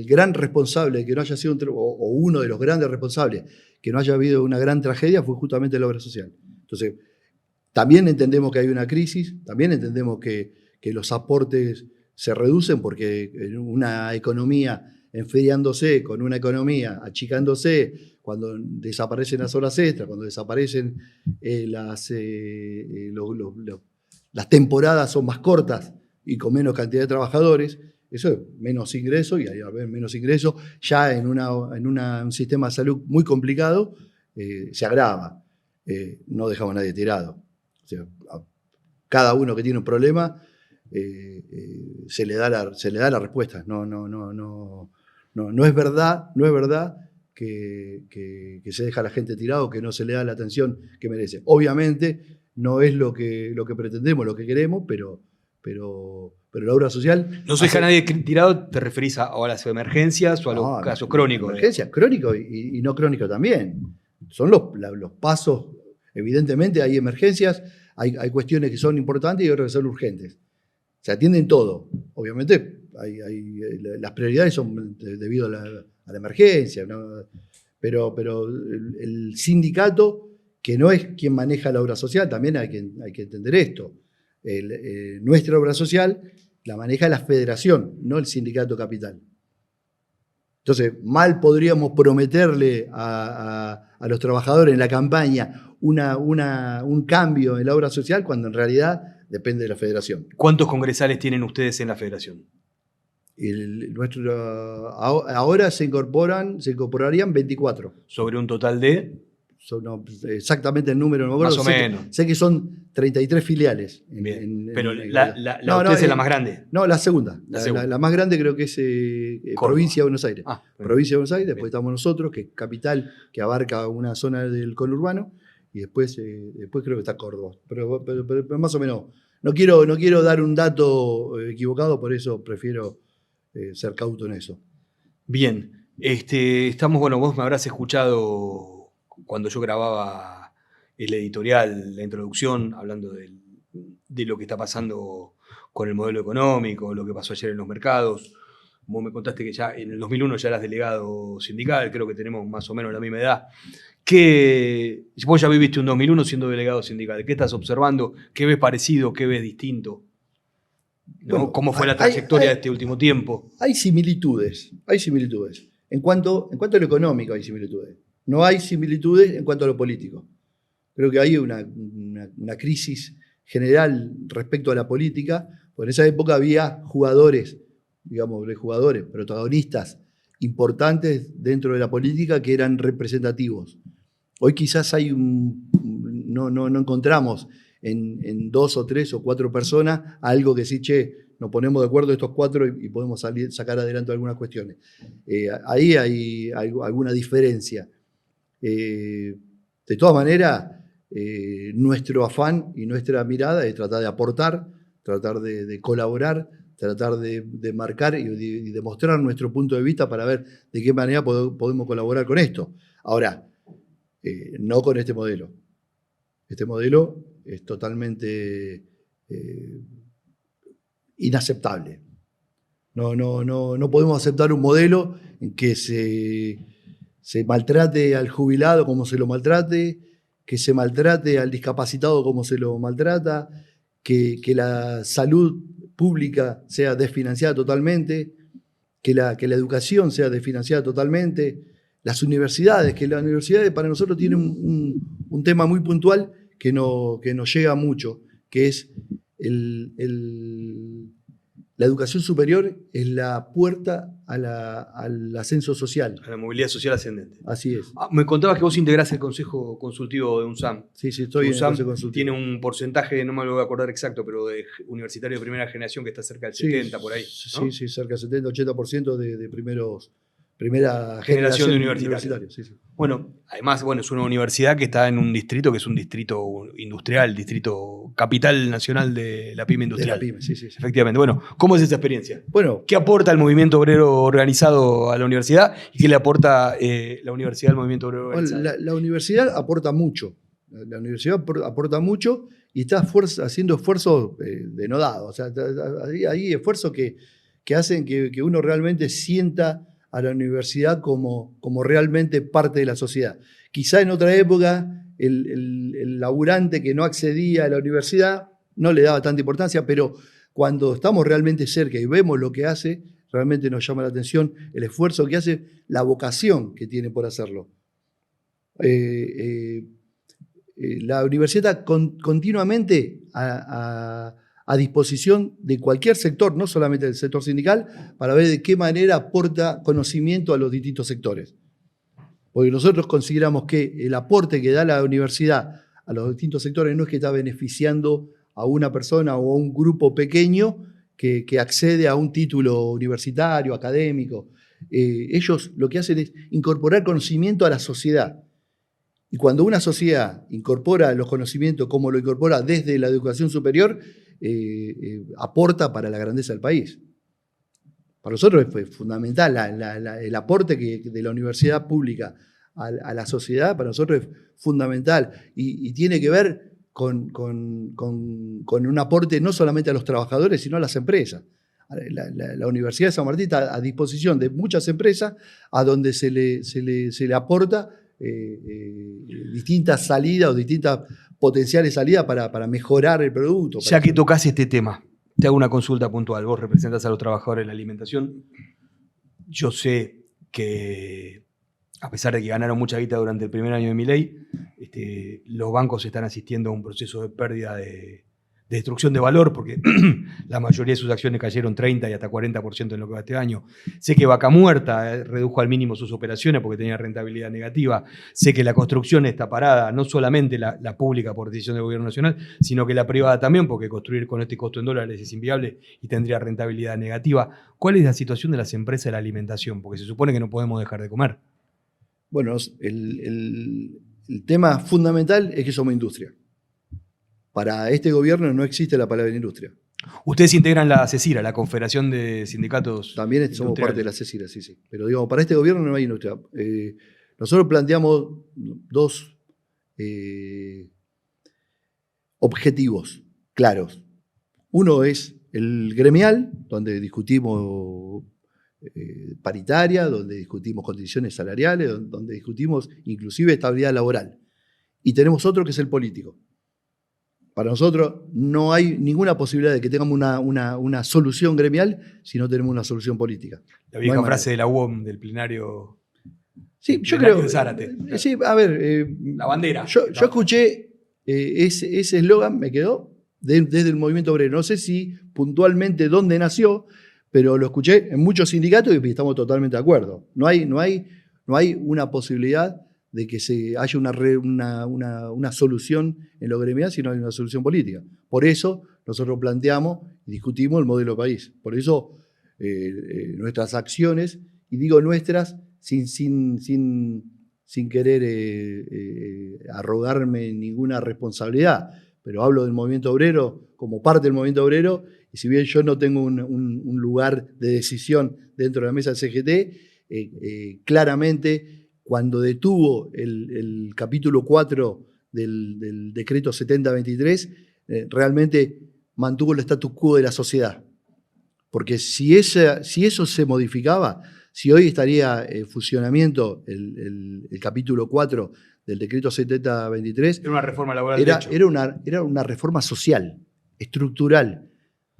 gran responsable que no haya sido, o uno de los grandes responsables que no haya habido una gran tragedia fue justamente la obra social. Entonces, también entendemos que hay una crisis, también entendemos que los aportes se reducen porque en una economía enfriándose, con una economía achicándose, cuando desaparecen las horas extras, cuando desaparecen las temporadas son más cortas y con menos cantidad de trabajadores, eso es menos ingreso, y al haber menos ingreso, ya en un sistema de salud muy complicado, se agrava. No dejamos a nadie tirado. O sea, a cada uno que tiene un problema se le da la respuesta. No es verdad que se deja a la gente tirado, que no se le da la atención que merece. Obviamente no es lo que pretendemos, lo que queremos, pero la obra social... No se deja a nadie tirado, ¿te referís a las emergencias o a los casos crónicos? Emergencias, crónicos y no crónicos también. Son los pasos. Evidentemente hay emergencias, hay cuestiones que son importantes y otras que son urgentes. Se atienden todo. Obviamente las prioridades son debido a la emergencia, ¿no? Pero el sindicato, que no es quien maneja la obra social, también hay que entender esto. Nuestra obra social la maneja la federación, no el sindicato capital. Entonces, mal podríamos prometerle a los trabajadores en la campaña un cambio en la obra social cuando en realidad depende de la federación. ¿Cuántos congresales tienen ustedes en la federación? Ahora se incorporarían 24. ¿Sobre un total de? Exactamente el número, no me acuerdo. Más o menos. Sé que son 33 filiales. Pero ustedes es la más grande. No, la segunda. La La más grande creo que es Provincia de Buenos Aires. Provincia de Buenos Aires, después estamos nosotros, que es capital, que abarca una zona del conurbano, y después creo que está Córdoba. Pero más o menos. No quiero dar un dato equivocado, por eso prefiero ser cauto en eso. Bien. Vos me habrás escuchado cuando yo grababa el editorial, la introducción, hablando de lo que está pasando con el modelo económico, lo que pasó ayer en los mercados. Vos me contaste que ya en el 2001 ya eras delegado sindical, creo que tenemos más o menos la misma edad. Vos ya viviste un 2001 siendo delegado sindical. ¿Qué estás observando? ¿Qué ves parecido? ¿Qué ves distinto? ¿No? Bueno, ¿Cómo fue la trayectoria de este último tiempo? Hay similitudes. En cuanto a lo económico hay similitudes. No hay similitudes en cuanto a lo político. Creo que hay una crisis general respecto a la política, porque en esa época había protagonistas importantes dentro de la política que eran representativos. Hoy quizás no encontramos en 2 o 3 o 4 personas algo que sí, nos ponemos de acuerdo estos 4 y podemos sacar adelante algunas cuestiones. Ahí hay alguna diferencia. De todas maneras, nuestro afán y nuestra mirada es tratar de aportar, tratar de colaborar, tratar de marcar y de mostrar nuestro punto de vista para ver de qué manera podemos colaborar con esto. Ahora, no con este modelo. Este modelo es totalmente inaceptable. No podemos aceptar un modelo en que se maltrate al jubilado como se lo maltrate, que se maltrate al discapacitado como se lo maltrata, que la salud pública sea desfinanciada totalmente, que la educación sea desfinanciada totalmente, las universidades para nosotros tienen un tema muy puntual que nos llega mucho, que es la educación superior es la puerta al ascenso social. A la movilidad social ascendente. Así es. Me contabas que vos integrás el Consejo Consultivo de UNSAM. Sí, estoy en el UNSAM Consejo Consultivo. tiene un porcentaje, no me lo voy a acordar exacto, pero de universitarios de primera generación que está cerca del 70, por ahí, ¿no? Sí, cerca del 70-80% de primera generación de universitarios. Sí. Bueno, además, es una universidad que está en un distrito que es un distrito industrial, distrito capital nacional de la pyme industrial. De la pyme, sí. Efectivamente. Bueno, ¿cómo es esa experiencia? Bueno, ¿Qué aporta el movimiento obrero organizado a la universidad y qué le aporta la universidad al movimiento obrero organizado? la universidad aporta mucho. La universidad aporta mucho y está haciendo esfuerzos denodados. O sea, hay esfuerzos que hacen que uno realmente sienta a la universidad como realmente parte de la sociedad. Quizá en otra época el laburante que no accedía a la universidad no le daba tanta importancia, pero cuando estamos realmente cerca y vemos lo que hace, realmente nos llama la atención el esfuerzo que hace, la vocación que tiene por hacerlo. La universidad está continuamente a disposición de cualquier sector, no solamente del sector sindical, para ver de qué manera aporta conocimiento a los distintos sectores. Porque nosotros consideramos que el aporte que da la universidad a los distintos sectores no es que está beneficiando a una persona o a un grupo pequeño que accede a un título universitario, académico. Ellos lo que hacen es incorporar conocimiento a la sociedad. Y cuando una sociedad incorpora los conocimientos como lo incorpora desde la educación superior, aporta para la grandeza del país. Para nosotros es fundamental el aporte de la universidad pública a la sociedad, para nosotros es fundamental y tiene que ver con un aporte no solamente a los trabajadores, sino a las empresas. La Universidad de San Martín está a disposición de muchas empresas a donde se le aporta distintas salidas o distintas potenciales salidas para mejorar el producto. Ya que tocas este tema, te hago una consulta puntual. Vos representás a los trabajadores de la alimentación. Yo sé que, a pesar de que ganaron mucha guita durante el primer año de Milei, los bancos están asistiendo a un proceso de pérdida de destrucción de valor, porque la mayoría de sus acciones cayeron 30 y hasta 40% en lo que va este año. Sé que Vaca Muerta redujo al mínimo sus operaciones porque tenía rentabilidad negativa. Sé que la construcción está parada, no solamente la pública por decisión del gobierno nacional, sino que la privada también, porque construir con este costo en dólares es inviable y tendría rentabilidad negativa. ¿Cuál es la situación de las empresas de la alimentación? Porque se supone que no podemos dejar de comer. Bueno, el tema fundamental es que somos industria. Para este gobierno no existe la palabra industria. Ustedes integran la CECIRA, la Confederación de Sindicatos. También somos parte de la CECIRA, sí. Pero digamos, para este gobierno no hay industria. Nosotros planteamos dos objetivos claros. Uno es el gremial, donde discutimos paritaria, donde discutimos condiciones salariales, donde discutimos inclusive estabilidad laboral. Y tenemos otro que es el político. Para nosotros no hay ninguna posibilidad de que tengamos una solución gremial si no tenemos una solución política. La vieja frase de la UOM, del plenario. Sí, yo creo. De Zárate. Sí, a ver. La bandera. Yo escuché ese eslogan, me quedó desde el movimiento obrero. No sé si puntualmente dónde nació, pero lo escuché en muchos sindicatos y estamos totalmente de acuerdo. No hay una posibilidad de que haya una solución en lo gremial, sino hay una solución política. Por eso nosotros planteamos y discutimos el modelo país. Por eso nuestras acciones, y digo nuestras sin querer arrogarme ninguna responsabilidad, pero hablo del movimiento obrero como parte del movimiento obrero, y si bien yo no tengo un lugar de decisión dentro de la mesa del CGT, claramente cuando detuvo el capítulo 4 del decreto 7023, realmente mantuvo el status quo de la sociedad. Porque si eso se modificaba, si hoy estaría en funcionamiento el capítulo 4 del decreto 7023, era una reforma laboral. Era una reforma social, estructural,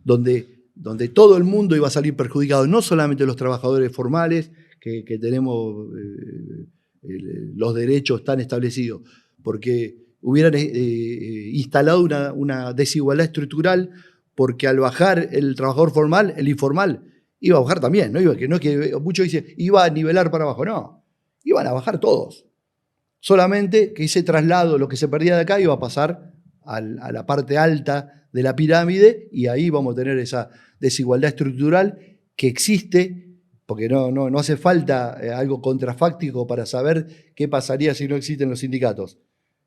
donde todo el mundo iba a salir perjudicado, no solamente los trabajadores formales, que tenemos los derechos tan establecidos, porque hubieran instalado una desigualdad estructural porque al bajar el trabajador formal, el informal iba a bajar también. No es que muchos dicen, iba a nivelar para abajo. No, iban a bajar todos. Solamente que ese traslado, lo que se perdía de acá, iba a pasar a la parte alta de la pirámide y ahí vamos a tener esa desigualdad estructural que existe, porque no hace falta algo contrafáctico para saber qué pasaría si no existen los sindicatos.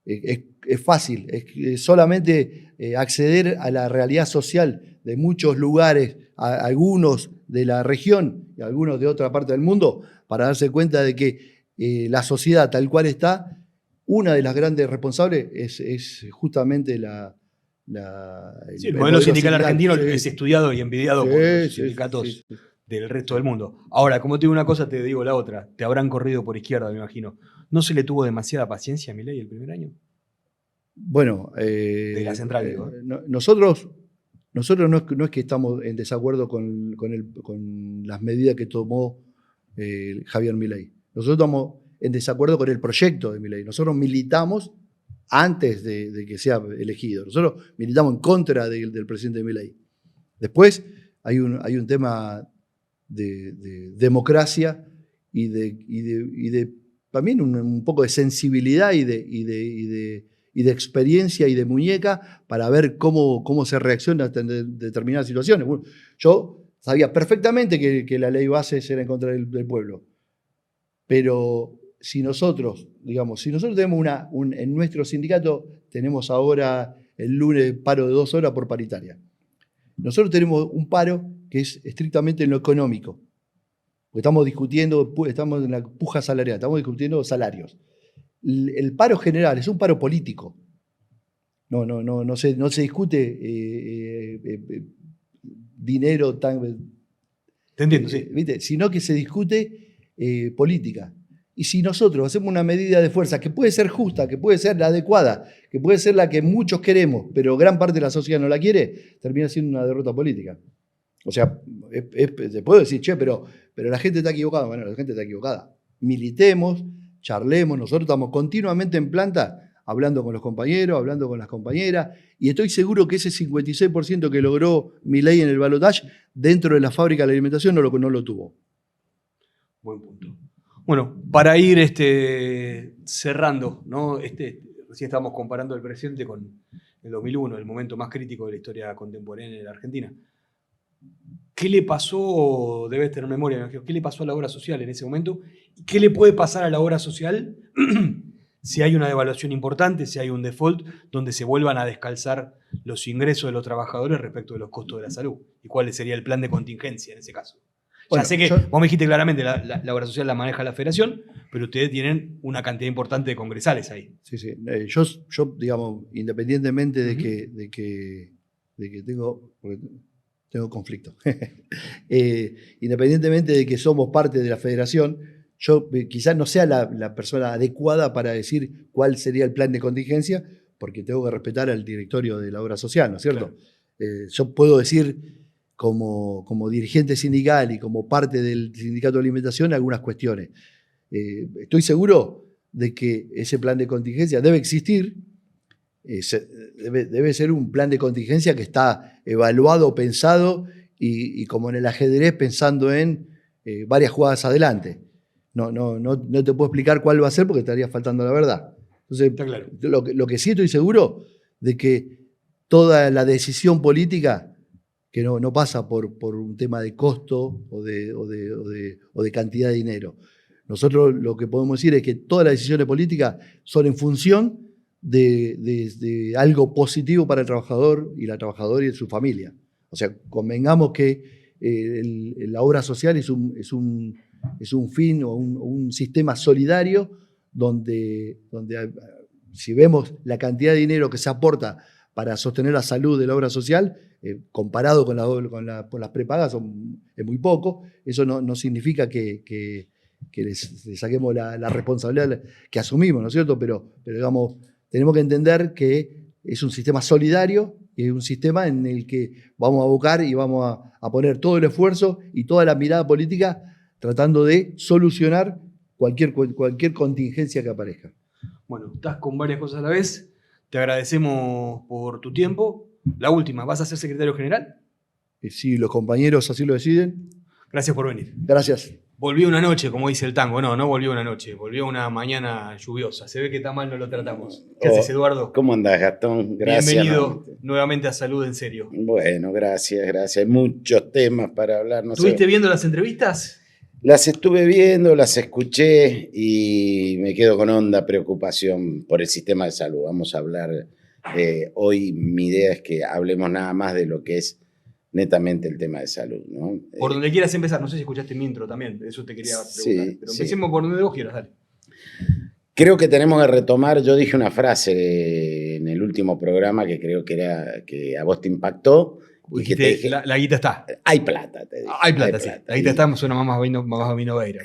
Es fácil, es solamente acceder a la realidad social de muchos lugares, algunos de la región y algunos de otra parte del mundo, para darse cuenta de que la sociedad tal cual está, una de las grandes responsables es justamente el modelo sindical argentino es estudiado y envidiado por los sindicatos del resto del mundo. Ahora, como te digo una cosa, te digo la otra. Te habrán corrido por izquierda, me imagino. ¿No se le tuvo demasiada paciencia a Milei el primer año? Bueno, de la central, digo. Nosotros no es que estamos en desacuerdo con las medidas que tomó Javier Milei. Nosotros estamos en desacuerdo con el proyecto de Milei. Nosotros militamos antes de que sea elegido. Nosotros militamos en contra del presidente Milei. Después hay un tema de democracia y de también un poco de sensibilidad y de experiencia y de muñeca para ver cómo se reacciona en determinadas situaciones. Bueno, yo sabía perfectamente que la ley base era en contra del pueblo, pero si nosotros tenemos en nuestro sindicato, tenemos ahora el lunes paro de 2 horas por paritaria. Nosotros tenemos un paro que es estrictamente en lo económico, porque estamos en la puja salarial, estamos discutiendo salarios. El paro general es un paro político. No se discute dinero tan... Te entiendo, sí. ¿Viste? Sino que se discute política. Y si nosotros hacemos una medida de fuerza que puede ser justa, que puede ser la adecuada, que puede ser la que muchos queremos, pero gran parte de la sociedad no la quiere, termina siendo una derrota política. O sea, te puedo decir, che, pero la gente está equivocada. Bueno, la gente está equivocada. Militemos, charlemos, nosotros estamos continuamente en planta hablando con los compañeros, hablando con las compañeras, y estoy seguro que ese 56% que logró Milei en el balotaje, dentro de la fábrica de la alimentación no lo tuvo. Buen punto. Bueno, para ir cerrando, ¿no? Recién estábamos comparando el presente con el 2001, el momento más crítico de la historia contemporánea de la Argentina. ¿Qué le pasó, debes tener memoria, qué le pasó a la obra social en ese momento? ¿Qué le puede pasar a la obra social si hay una devaluación importante, si hay un default, donde se vuelvan a descalzar los ingresos de los trabajadores respecto de los costos de la salud? ¿Y cuál sería el plan de contingencia en ese caso? Bueno, ya sé que vos me dijiste claramente, la obra social la maneja la federación, pero ustedes tienen una cantidad importante de congresales ahí. Sí. Yo digamos, independientemente de que tengo conflicto, independientemente de que somos parte de la federación, yo quizás no sea la persona adecuada para decir cuál sería el plan de contingencia, porque tengo que respetar al directorio de la obra social, ¿no es cierto? Claro. Yo puedo decir como dirigente sindical y como parte del sindicato de alimentación algunas cuestiones. Estoy seguro de que ese plan de contingencia debe existir, debe ser un plan de contingencia que está evaluado, pensado y como en el ajedrez pensando en varias jugadas adelante. No te puedo explicar cuál va a ser porque estaría faltando la verdad. Entonces, está claro. Lo que sí estoy seguro de que toda la decisión política que no pasa por un tema de costo o de cantidad de dinero. Nosotros lo que podemos decir es que todas las decisiones políticas son en función de algo positivo para el trabajador y la trabajadora y su familia. O sea, convengamos que la obra social es un fin o un sistema solidario donde si vemos la cantidad de dinero que se aporta para sostener la salud de la obra social, comparado con las prepagas es muy poco. Eso no significa que les saquemos la responsabilidad que asumimos, ¿no es cierto? Pero digamos, tenemos que entender que es un sistema solidario y es un sistema en el que vamos a abocar y vamos a poner todo el esfuerzo y toda la mirada política tratando de solucionar cualquier contingencia que aparezca. Bueno, estás con varias cosas a la vez. Te agradecemos por tu tiempo. la última, ¿vas a ser secretario general? Y si los compañeros así lo deciden, Gracias por venir. gracias. Volvió una noche, como dice el tango. No, no volvió una noche, volvió una mañana lluviosa. Se ve que tan mal no lo tratamos. ¿Qué haces, Eduardo? ¿Cómo andás, Gastón? Gracias. Bienvenido nuevamente a Salud en Serio. Bueno, gracias. Hay muchos temas para hablar. No ¿Estuviste sé. viendo las entrevistas? Las estuve viendo, las escuché y me quedo con honda preocupación por el sistema de salud. Vamos a hablar hoy. Mi idea es que hablemos nada más de lo que es netamente el tema de salud, ¿no? Por donde quieras empezar. No sé si escuchaste mi intro también. Eso te quería preguntar. Sí, Pero sí. empecemos por donde vos quieras, dale. Creo que tenemos que retomar. Yo dije una frase en el último programa que creo que era que a vos te impactó. Y que te Dijiste, dije, la guita está. hay plata, te dije. Hay plata, sí. La guita Y- está, suena más a Vino Veira.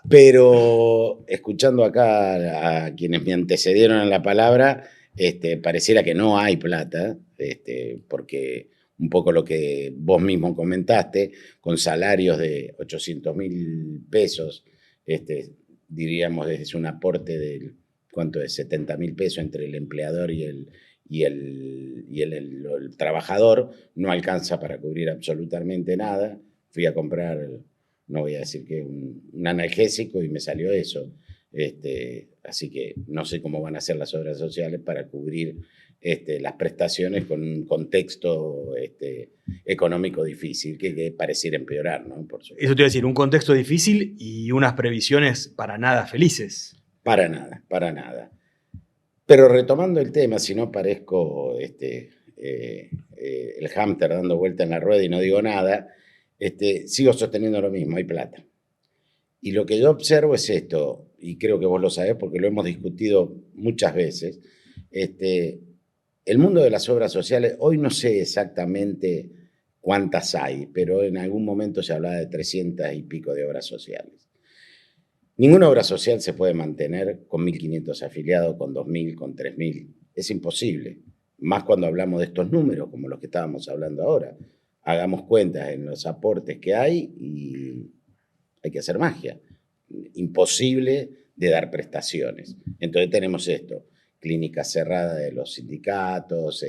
Pero escuchando acá a quienes me antecedieron en la palabra, pareciera que no hay plata, porque un poco lo que vos mismo comentaste, con salarios de 800.000 pesos, diríamos es un aporte del, ¿cuánto es? 70.000 pesos entre el empleador y el trabajador, no alcanza para cubrir absolutamente nada. Fui a comprar, no voy a decir que un analgésico y me salió eso. Así que no sé cómo van a ser las obras sociales para cubrir las prestaciones con un contexto económico difícil que pareciera empeorar, ¿no? Por supuesto. Eso te iba a decir, un contexto difícil y unas previsiones para nada felices. Para nada, para nada. Pero retomando el tema, si no parezco el hámster dando vuelta en la rueda y no digo nada, sigo sosteniendo lo mismo, hay plata. Y lo que yo observo es esto, y creo que vos lo sabés porque lo hemos discutido muchas veces, el mundo de las obras sociales, hoy no sé exactamente cuántas hay, pero en algún momento se hablaba de 300 y pico de obras sociales. Ninguna obra social se puede mantener con 1.500 afiliados, con 2.000, con 3.000. Es imposible. Más cuando hablamos de estos números, como los que estábamos hablando ahora. Hagamos cuentas en los aportes que hay y hay que hacer magia. Imposible de dar prestaciones. Entonces tenemos esto. Clínicas cerradas de los sindicatos,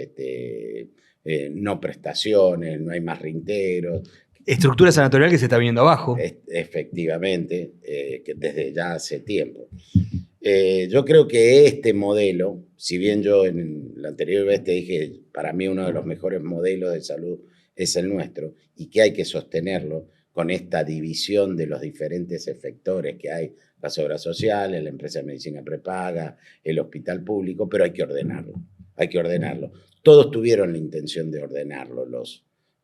no prestaciones, no hay más reintegros. Estructura sanatorial que se está viniendo abajo. Efectivamente, que desde ya hace tiempo. Yo creo que este modelo, si bien yo en la anterior vez te dije, para mí uno de los mejores modelos de salud es el nuestro, y que hay que sostenerlo con esta división de los diferentes efectores que hay, las obras sociales, la empresa de medicina prepaga, el hospital público, pero hay que ordenarlo, hay que ordenarlo. Todos tuvieron la intención de ordenarlo,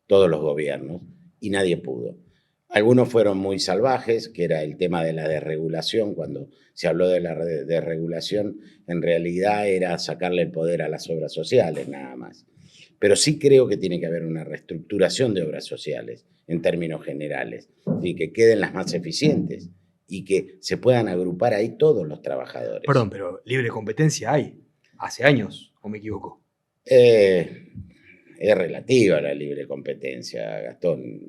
todos los gobiernos, y nadie pudo. Algunos fueron muy salvajes, que era el tema de la desregulación. Cuando se habló de la desregulación, en realidad era sacarle el poder a las obras sociales, nada más. Pero sí creo que tiene que haber una reestructuración de obras sociales, en términos generales, y que queden las más eficientes y que se puedan agrupar ahí todos los trabajadores. Perdón, pero libre competencia hay. Hace años, ¿o me equivoco? Es relativa la libre competencia, Gastón.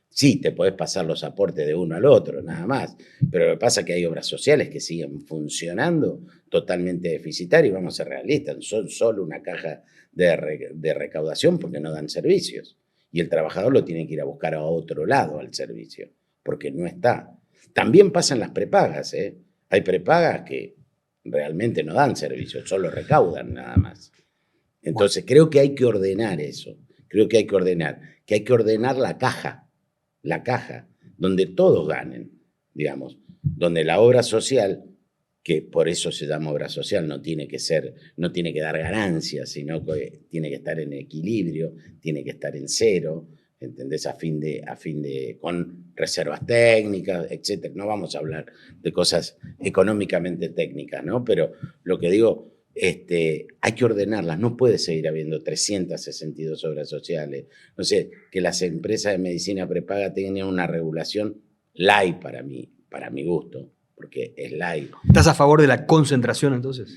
Sí, te podés pasar los aportes de uno al otro, nada más. Pero lo que pasa es que hay obras sociales que siguen funcionando totalmente deficitarias, y vamos a ser realistas, son solo una caja de recaudación porque no dan servicios. Y el trabajador lo tiene que ir a buscar a otro lado al servicio, porque no está. También pasan las prepagas, ¿eh? Hay prepagas que realmente no dan servicios, solo recaudan nada más. Entonces creo que hay que ordenar eso, creo que hay que ordenar la caja, donde todos ganen, digamos, donde la obra social, que por eso se llama obra social, no tiene que dar ganancias, sino que tiene que estar en equilibrio, tiene que estar en cero, ¿entendés? A fin de con reservas técnicas, etc. No vamos a hablar de cosas económicamente técnicas, ¿no? Pero lo que digo, hay que ordenarlas, no puede seguir habiendo 362 obras sociales. No sé, que las empresas de medicina prepaga tengan una regulación light para mi gusto, porque es light. ¿Estás a favor de la concentración entonces?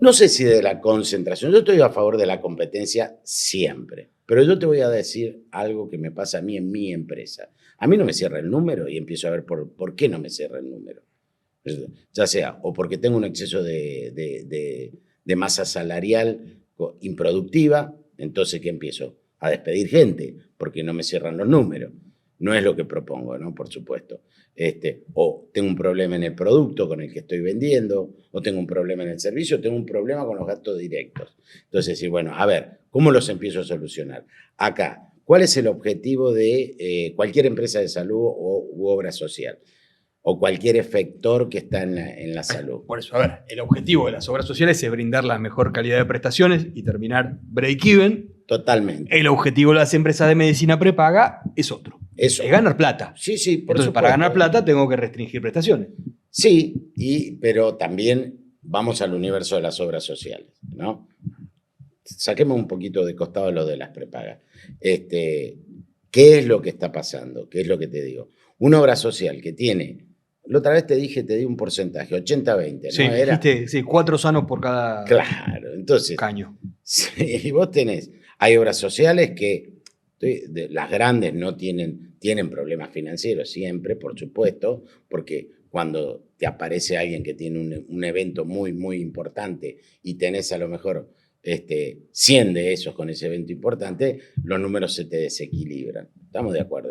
No sé si de la concentración, yo estoy a favor de la competencia siempre, pero yo te voy a decir algo que me pasa a mí en mi empresa. A mí no me cierra el número y empiezo a ver por qué no me cierra el número. Ya sea o porque tengo un exceso de de masa salarial improductiva, entonces ¿qué empiezo? A despedir gente, porque no me cierran los números. No es lo que propongo, ¿no? Por supuesto. O tengo un problema en el producto con el que estoy vendiendo, o tengo un problema en el servicio, o tengo un problema con los gastos directos. Entonces, decir, bueno, a ver, ¿cómo los empiezo a solucionar? Acá, ¿cuál es el objetivo de cualquier empresa de salud u obra social? O cualquier efector que está en la salud. Por eso, a ver, el objetivo de las obras sociales es brindar la mejor calidad de prestaciones y terminar break-even. Totalmente. El objetivo de las empresas de medicina prepaga es otro. Eso. Es ganar plata. Sí, sí, por Entonces, supuesto. para ganar plata tengo que restringir prestaciones. Sí, pero también vamos al universo de las obras sociales, ¿no? Saquemos un poquito de costado lo de las prepagas. ¿Qué es lo que está pasando? ¿Qué es lo que te digo? Una obra social que tiene... La otra vez te di un porcentaje, 80-20, ¿no? Sí, dijiste, sí, 4 sanos por cada Claro, entonces... caño. Sí, vos hay obras sociales que las grandes no tienen problemas financieros siempre, por supuesto, porque cuando te aparece alguien que tiene un evento muy, muy importante y tenés a lo mejor 100 de esos con ese evento importante, los números se te desequilibran. ¿Estamos de acuerdo?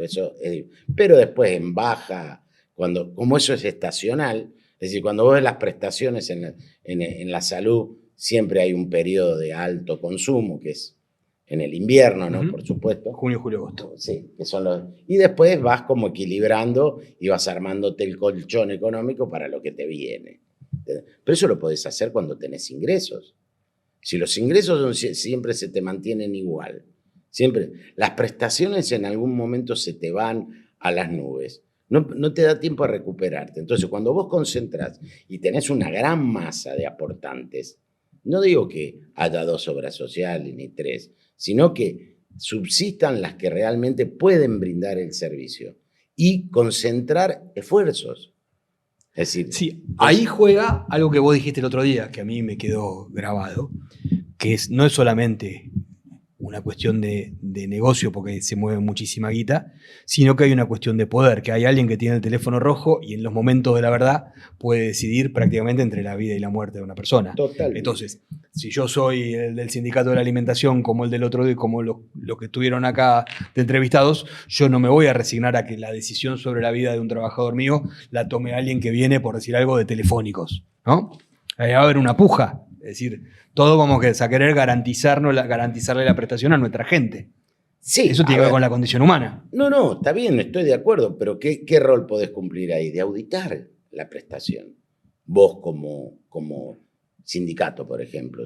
Pero después en baja, como eso es estacional, es decir, cuando vos ves las prestaciones en la salud, siempre hay un periodo de alto consumo, que es en el invierno, ¿no? Por supuesto. Junio, julio, agosto. Sí, que son y después vas como equilibrando y vas armándote el colchón económico para lo que te viene. Pero eso lo podés hacer cuando tenés ingresos. Si los ingresos siempre se te mantienen igual, siempre, las prestaciones en algún momento se te van a las nubes. No te da tiempo a recuperarte. Entonces, cuando vos concentrás y tenés una gran masa de aportantes, no digo que haya 2 obras sociales ni 3, sino que subsistan las que realmente pueden brindar el servicio y concentrar esfuerzos. Es decir, sí, ahí juega algo que vos dijiste el otro día, que a mí me quedó grabado, que no es solamente una cuestión de negocio porque se mueve muchísima guita, sino que hay una cuestión de poder, que hay alguien que tiene el teléfono rojo y en los momentos de la verdad puede decidir prácticamente entre la vida y la muerte de una persona. Totalmente. Entonces, si yo soy el del sindicato de la alimentación, como el del otro día, como lo que estuvieron acá de entrevistados, yo no me voy a resignar a que la decisión sobre la vida de un trabajador mío la tome alguien que viene, por decir algo, de Telefónicos, ¿no? Ahí va a haber una puja. Es decir, todos vamos a querer garantizarle la prestación a nuestra gente. Sí, eso tiene que ver con la condición humana. No, está bien, estoy de acuerdo, pero ¿qué rol podés cumplir ahí? De auditar la prestación. Vos como sindicato, por ejemplo.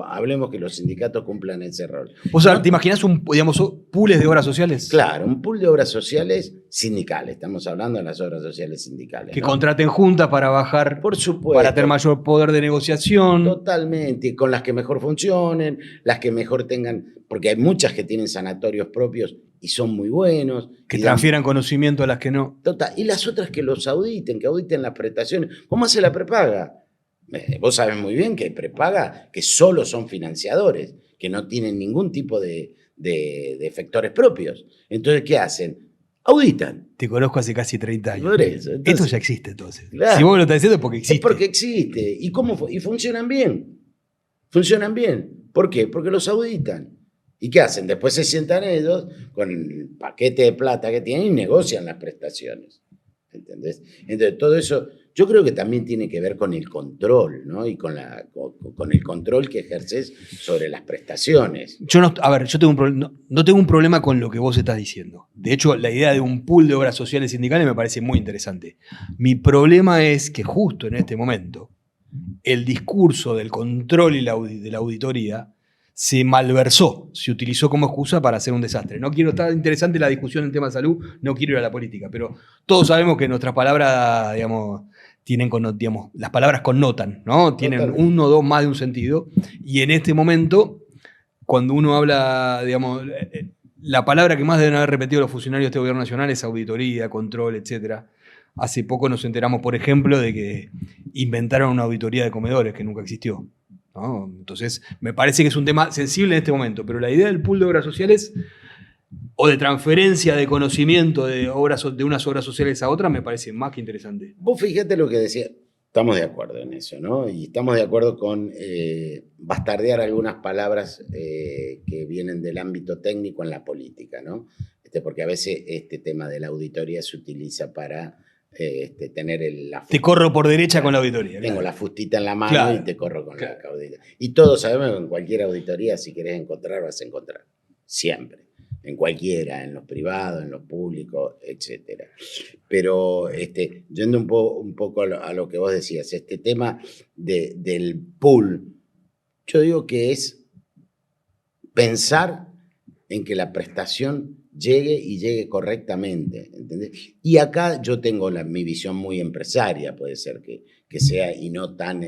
Hablemos que los sindicatos cumplan ese rol. O sea, ¿te imaginas pools de obras sociales? Claro, un pool de obras sociales sindicales. Estamos hablando de las obras sociales sindicales. Que ¿no? contraten juntas para bajar, por supuesto, para tener mayor poder de negociación. Totalmente, con las que mejor funcionen, las que mejor tengan, porque hay muchas que tienen sanatorios propios y son muy buenos. Que transfieran conocimiento a las que no. Total, y las otras que los auditen, que auditen las prestaciones. ¿Cómo hace la prepaga? Vos sabés muy bien que hay prepaga que solo son financiadores, que no tienen ningún tipo de efectores propios. Entonces, ¿qué hacen? Auditan. Te conozco hace casi 30 años. Por eso, entonces, esto ya existe, entonces. Claro, si vos lo estás diciendo es porque existe. Es porque existe. ¿Y funcionan bien? Funcionan bien. ¿Por qué? Porque los auditan. ¿Y qué hacen? Después se sientan ellos con el paquete de plata que tienen y negocian las prestaciones. ¿Entendés? Entonces, todo eso yo creo que también tiene que ver con el control, ¿no? Y con el control que ejerces sobre las prestaciones. Yo no tengo un problema con lo que vos estás diciendo. De hecho, la idea de un pool de obras sociales sindicales me parece muy interesante. Mi problema es que justo en este momento el discurso del control y de la auditoría se malversó, se utilizó como excusa para hacer un desastre. No quiero estar interesante la discusión en tema de salud, no quiero ir a la política, pero todos sabemos que nuestras palabras, digamos, las palabras connotan, ¿no? Tienen Totalmente. 1 o 2 más de un sentido, y en este momento, cuando uno habla, digamos, la palabra que más deben haber repetido los funcionarios de este gobierno nacional es auditoría, control, etc. Hace poco nos enteramos, por ejemplo, de que inventaron una auditoría de comedores que nunca existió, ¿no? Entonces, me parece que es un tema sensible en este momento, pero la idea del pool de obras sociales o de transferencia de conocimiento de unas obras sociales a otras me parece más que interesante. Vos fíjate lo que decía. Estamos de acuerdo en eso, ¿no? Y estamos de acuerdo con bastardear algunas palabras que vienen del ámbito técnico en la política, ¿no? Porque a veces este tema de la auditoría se utiliza para tener Te corro por derecha con la auditoría. Tengo claro. la fustita en la mano Claro, y te corro con claro. la auditoría. Y todos sabemos que en cualquier auditoría, si querés encontrar, vas a encontrar. Siempre. En cualquiera, en los privados, en los públicos, etc. Pero yendo un poco a lo que vos decías, este tema del pool, yo digo que es pensar en que la prestación llegue y llegue correctamente, ¿entendés? Y acá yo tengo mi visión muy empresaria, puede ser que sea, y no tan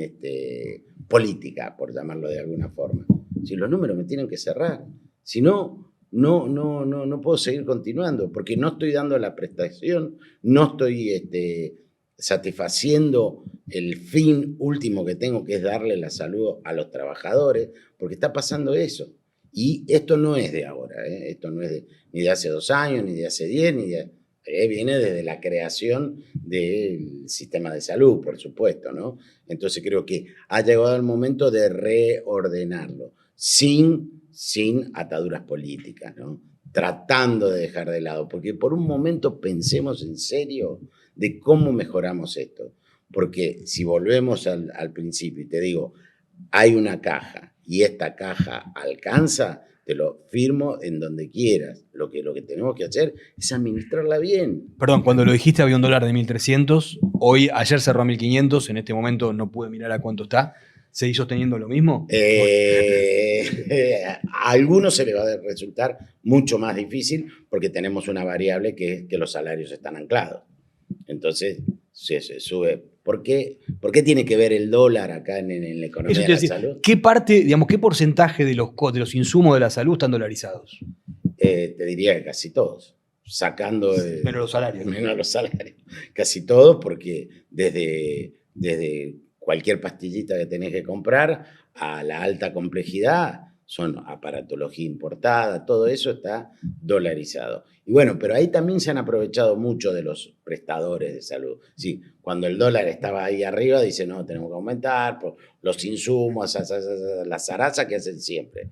política, por llamarlo de alguna forma. Si los números me tienen que cerrar, si no, no puedo seguir continuando, porque no estoy dando la prestación, no estoy satisfaciendo el fin último que tengo, que es darle la salud a los trabajadores, porque está pasando eso. Y esto no es de ahora, esto no es ni de hace 2 años, ni de hace 10, viene desde la creación del sistema de salud, por supuesto, ¿no? Entonces creo que ha llegado el momento de reordenarlo, sin ataduras políticas, ¿no? Tratando de dejar de lado, porque por un momento pensemos en serio de cómo mejoramos esto, porque si volvemos al principio y te digo, hay una caja, y esta caja alcanza, te lo firmo en donde quieras. Lo que tenemos que hacer es administrarla bien. Perdón, cuando lo dijiste había un dólar de 1.300, ayer cerró a 1.500, en este momento no pude mirar a cuánto está. ¿Seguís sosteniendo lo mismo? A algunos se les va a resultar mucho más difícil porque tenemos una variable que es que los salarios están anclados. Entonces se sube. ¿Por qué tiene que ver el dólar acá en la economía de la salud? ¿Qué parte, qué porcentaje de los insumos de la salud están dolarizados? Te diría que casi todos, sacando... menos los salarios. Menos los salarios. Casi todos, porque desde cualquier pastillita que tenés que comprar a la alta complejidad, son aparatología importada, todo eso está dolarizado. Y bueno, pero ahí también se han aprovechado mucho de los prestadores de salud. Sí, cuando el dólar estaba ahí arriba, dice, no, tenemos que aumentar, por los insumos, la zaraza que hacen siempre.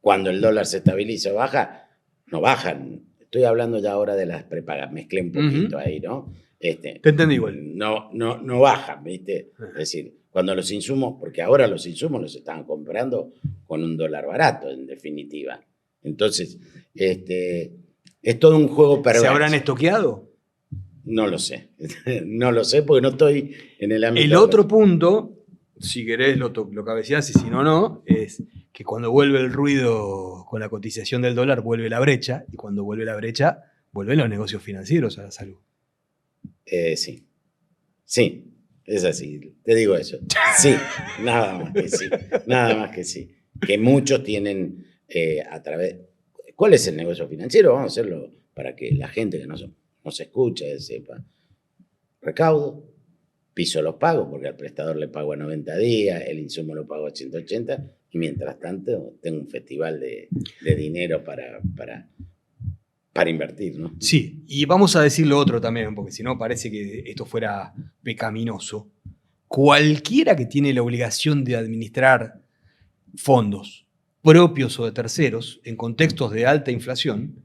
Cuando el dólar se estabiliza o baja, no bajan. Estoy hablando ya ahora de las prepagas, mezclé un poquito ahí, ¿no? Te entendí igual. No bajan, ¿viste? Es decir, cuando los insumos, porque ahora los insumos los estaban comprando con un dólar barato, en definitiva. Entonces, es todo un juego perverso. ¿Se habrán estoqueado? No lo sé. No lo sé porque no estoy en el ámbito. El otro punto, si querés lo cabeceás y si no, es que cuando vuelve el ruido con la cotización del dólar, vuelve la brecha, y cuando vuelve la brecha, vuelven los negocios financieros a la salud. Sí. Sí. Es así, te digo eso. Sí, nada más que sí. Nada más que sí. Que muchos tienen a través... ¿Cuál es el negocio financiero? Vamos a hacerlo para que la gente que nos escucha sepa. Recaudo, piso los pagos, porque al prestador le pago a 90 días, el insumo lo pago a 180, y mientras tanto tengo un festival de dinero para invertir, ¿no? Sí, y vamos a decir lo otro también, porque si no parece que esto fuera pecaminoso. Cualquiera que tiene la obligación de administrar fondos propios o de terceros en contextos de alta inflación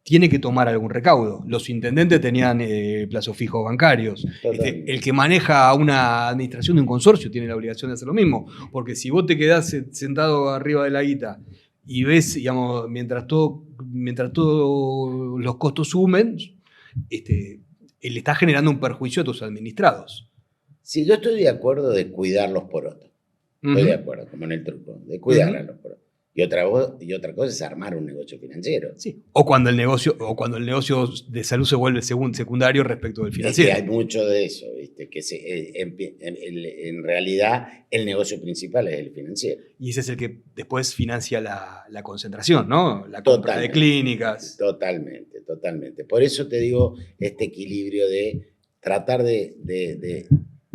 tiene que tomar algún recaudo. Los intendentes tenían plazos fijos bancarios. El que maneja una administración de un consorcio tiene la obligación de hacer lo mismo, porque si vos te quedás sentado arriba de la guita y ves, mientras todos los costos sumen, le está generando un perjuicio a tus administrados. Sí, yo estoy de acuerdo de cuidar los porotos. Estoy de acuerdo, como en el truco, de cuidar a los porotos. Y otra cosa es armar un negocio financiero. Sí. O cuando el negocio de salud se vuelve secundario respecto del financiero. Es que hay mucho de eso, ¿viste? Que en realidad el negocio principal es el financiero. Y ese es el que después financia la concentración, ¿no? La compra de clínicas. Totalmente. Por eso te digo este equilibrio de tratar de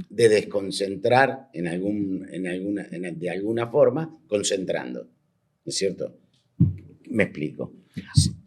desconcentrar de alguna forma, concentrando. ¿No es cierto? Me explico.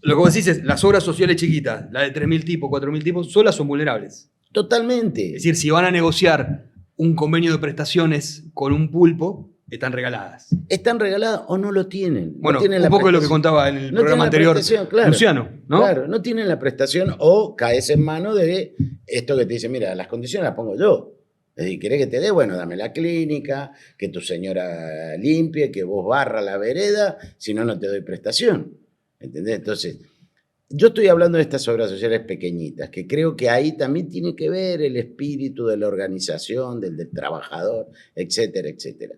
Lo que vos decís es, las obras sociales chiquitas, la de 3.000 tipos, 4.000 tipos, solas son vulnerables. Totalmente. Es decir, si van a negociar un convenio de prestaciones con un pulpo, están regaladas. Están regaladas o no lo tienen. Bueno, no tienen un la poco de lo que prestación. contaba en el No programa tienen la anterior prestación, claro. Luciano, ¿no? Claro, no tienen la prestación o caes en mano de esto que te dice, mira, las condiciones las pongo yo. Es decir, ¿querés que te dé? Bueno, dame la clínica, que tu señora limpie, que vos barra la vereda, si no, no te doy prestación. ¿Entendés? Entonces, yo estoy hablando de estas obras sociales pequeñitas, que creo que ahí también tiene que ver el espíritu de la organización, del trabajador, etcétera, etcétera.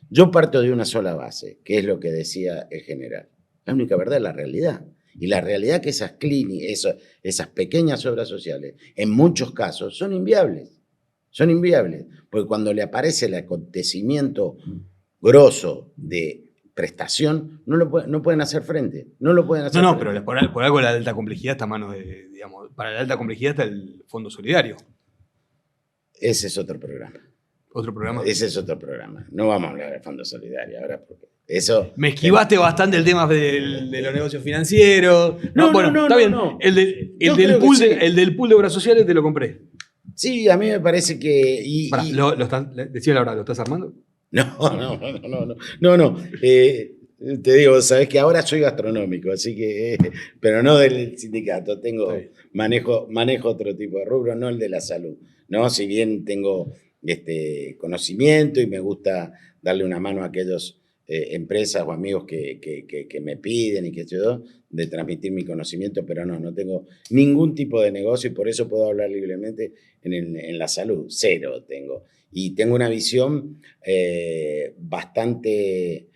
Yo parto de una sola base, que es lo que decía el general. La única verdad es la realidad. Y la realidad es que esas clínicas, esas pequeñas obras sociales, en muchos casos, son inviables. Son inviables. Porque cuando le aparece el acontecimiento grosso de prestación, no pueden hacer frente. No lo pueden hacer No, frente. pero por algo la alta complejidad está a manos de, digamos, para la alta complejidad está el Fondo Solidario. Ese es otro programa. Otro programa. Ese es otro programa. No vamos a hablar del Fondo Solidario ahora porque eso... Me esquivaste bastante el tema de los negocios financieros. No, bueno, no, está no, bien. no. El Yo del creo que pool sí. el del pool de obras sociales te lo compré. Sí, a mí me parece que... Pará, decía la verdad, ¿lo estás armando? No. Te digo, sabes que ahora soy gastronómico, así que, pero no del sindicato, manejo otro tipo de rubro, no el de la salud, ¿no? Si bien tengo conocimiento y me gusta darle una mano a aquellas empresas o amigos que me piden y que yo, de transmitir mi conocimiento, pero no tengo ningún tipo de negocio y por eso puedo hablar libremente en la salud, cero tengo. Y tengo una visión bastante,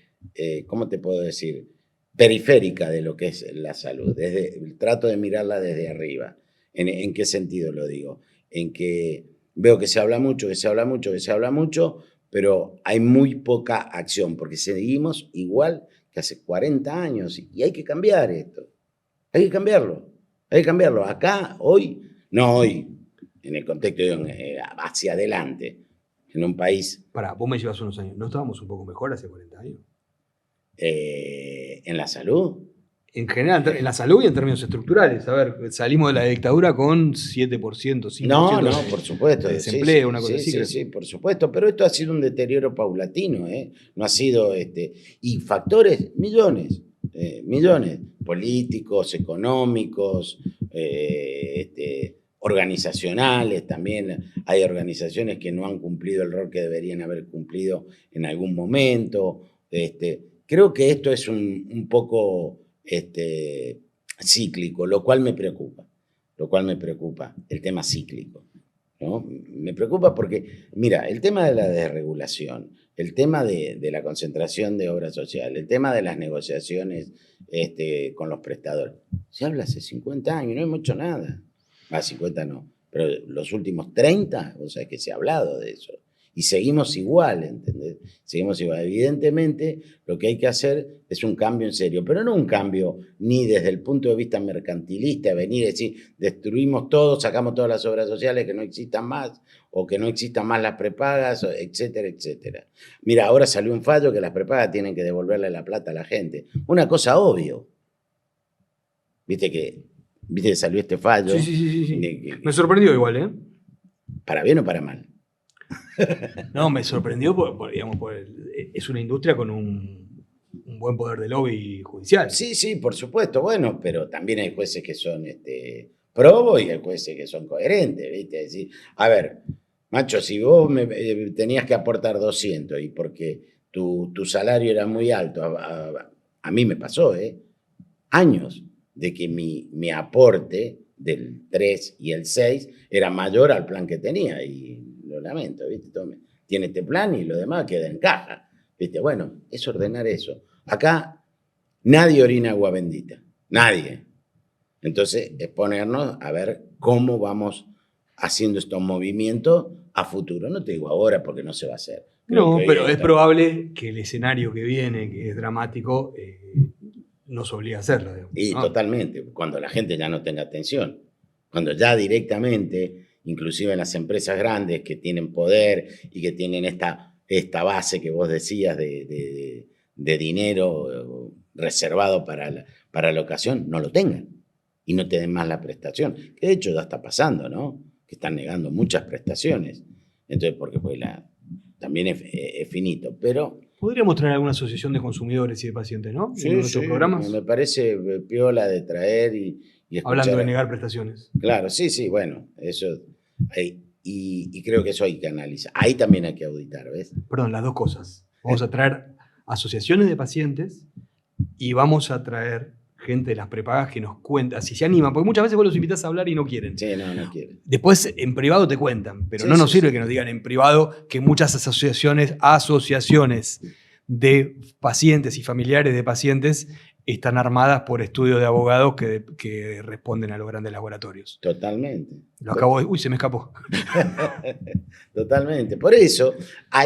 ¿cómo te puedo decir? Periférica de lo que es la salud. Trato de mirarla desde arriba. ¿En qué sentido lo digo? En que veo que se habla mucho, pero hay muy poca acción, porque seguimos igual que hace 40 años y hay que cambiar esto. Hay que cambiarlo. Acá, hoy, en el contexto hacia adelante. En un país... Pará, vos me llevas unos años. ¿No estábamos un poco mejor hace 40 años? ¿En la salud? En general, en la salud y en términos estructurales. A ver, salimos de la dictadura con 7%, 5% No, por supuesto. de desempleo, una cosa así. Sí, por supuesto. Pero esto ha sido un deterioro paulatino, ¿eh? No ha sido... y factores, millones. Políticos, económicos, organizacionales, también hay organizaciones que no han cumplido el rol que deberían haber cumplido en algún momento. Creo que esto es un poco cíclico, lo cual me preocupa, el tema cíclico, ¿no? Me preocupa porque, mira, el tema de la desregulación, el tema de la concentración de obra social, el tema de las negociaciones con los prestadores, se habla hace 50 años, no hemos hecho nada. 50 no, pero los últimos 30, o sea, que se ha hablado de eso. Y seguimos igual, ¿entendés? Seguimos igual. Evidentemente, lo que hay que hacer es un cambio en serio, pero no un cambio ni desde el punto de vista mercantilista, venir y decir, destruimos todo, sacamos todas las obras sociales, que no existan más, o que no existan más las prepagas, etcétera, etcétera. Mira, ahora salió un fallo que las prepagas tienen que devolverle la plata a la gente. Una cosa obvio. ¿Viste que salió este fallo? Sí. Me sorprendió igual, ¿eh? ¿Para bien o para mal? No, me sorprendió es una industria con un buen poder de lobby judicial. Sí, por supuesto. Bueno, pero también hay jueces que son probos y hay jueces que son coherentes, ¿viste? Es decir, a ver, macho, si vos tenías que aportar 200 y porque tu salario era muy alto, a mí me pasó, años de que mi aporte del 3 y el 6 era mayor al plan que tenía y lo lamento, ¿viste? Tiene este plan y lo demás queda en caja, ¿viste? Bueno, es ordenar eso. Acá nadie orina agua bendita, nadie. Entonces es ponernos a ver cómo vamos haciendo estos movimientos a futuro. No te digo ahora porque no se va a hacer. No, pero es probable que el escenario que viene, que es dramático, nos obliga a hacerlo. Digamos, y ¿no? Totalmente, cuando la gente ya no tenga atención, cuando ya directamente, inclusive en las empresas grandes que tienen poder y que tienen esta base que vos decías de dinero reservado para la ocasión, no lo tengan y no te den más la prestación, que de hecho ya está pasando, ¿no? Que están negando muchas prestaciones. Entonces, porque pues también es finito, pero... Podríamos traer alguna asociación de consumidores y de pacientes, ¿no? Sí, En nuestros programas. me parece piola de traer y escuchar. Hablando de negar prestaciones. Claro, sí, bueno, eso. Y creo que eso hay que analizar. Ahí también hay que auditar, ¿ves? Perdón, las dos cosas. Vamos a traer asociaciones de pacientes y vamos a traer gente de las prepagas que nos cuenta, si se animan, porque muchas veces vos los invitás a hablar y no quieren. Sí, no quieren. Después en privado te cuentan, pero Sí, no nos sí, sirve sí. que nos digan en privado que muchas asociaciones de pacientes y familiares de pacientes están armadas por estudios de abogados que responden a los grandes laboratorios. Totalmente. Lo acabo de... Uy, se me escapó. Totalmente. Por eso,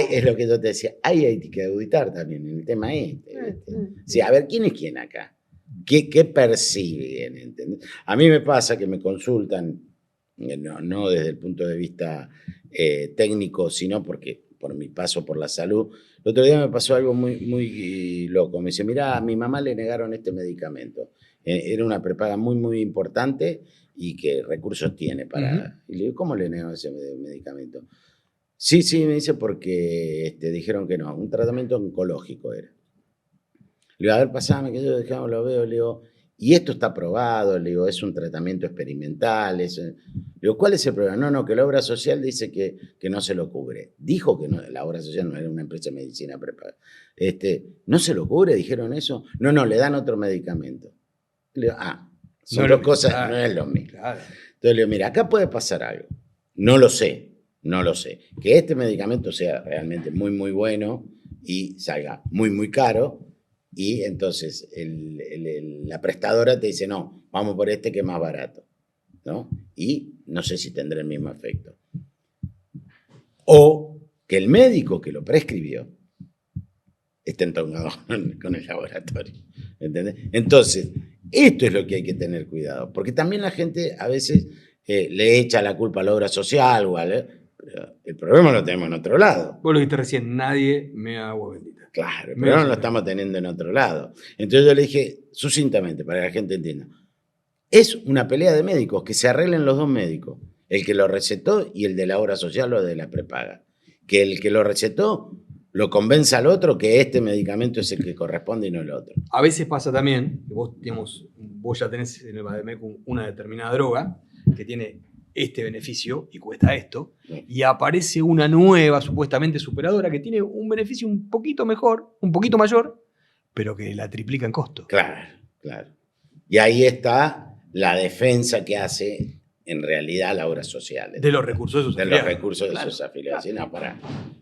es lo que yo te decía, ahí hay que auditar también en el tema este. Sí, a ver, ¿quién es quién acá? ¿Qué persiguen? ¿Entendés? A mí me pasa que me consultan, no desde el punto de vista técnico, sino porque por mi paso por la salud. El otro día me pasó algo muy loco. Me dice, mira, a mi mamá le negaron este medicamento. Era una prepaga muy importante y que recursos tiene para... Y le digo, ¿cómo le negaron ese medicamento? Sí, me dice, porque dijeron que no. Un tratamiento oncológico era. Le digo, a ver, pasame, que yo dejamos, lo veo, le digo, y esto está aprobado, le digo, es un tratamiento experimental. Le digo, ¿cuál es el problema? No, que la obra social dice que no se lo cubre. Dijo que no, la obra social no era una empresa de medicina prepaga. ¿No se lo cubre? ¿Dijeron eso? No, le dan otro medicamento. Le digo, son dos cosas, no es lo mismo. Claro. Entonces le digo, mira, acá puede pasar algo. No lo sé. Que este medicamento sea realmente muy bueno y salga muy caro. Y entonces la prestadora te dice, no, vamos por este que es más barato, ¿no? Y no sé si tendrá el mismo efecto. O que el médico que lo prescribió esté entonado con el laboratorio, ¿entendés? Entonces, esto es lo que hay que tener cuidado, porque también la gente a veces le echa la culpa a la obra social, pero el problema lo tenemos en otro lado. Vos lo dijiste recién, nadie me da agua bendita. Claro, pero no lo estamos teniendo en otro lado. Entonces yo le dije sucintamente, para que la gente entienda, es una pelea de médicos, que se arreglen los dos médicos, el que lo recetó y el de la obra social o de la prepaga. Que el que lo recetó lo convenza al otro que este medicamento es el que corresponde y no el otro. A veces pasa también, que vos ya tenés en el Bademecum una determinada droga que tiene este beneficio y cuesta esto, y aparece una nueva, supuestamente superadora, que tiene un beneficio un poquito mejor, un poquito mayor, pero que la triplica en costo. Claro. Y ahí está la defensa que hace en realidad la obra social. De los recursos de sus afiliados. De los recursos de sus afiliados. Sí, no,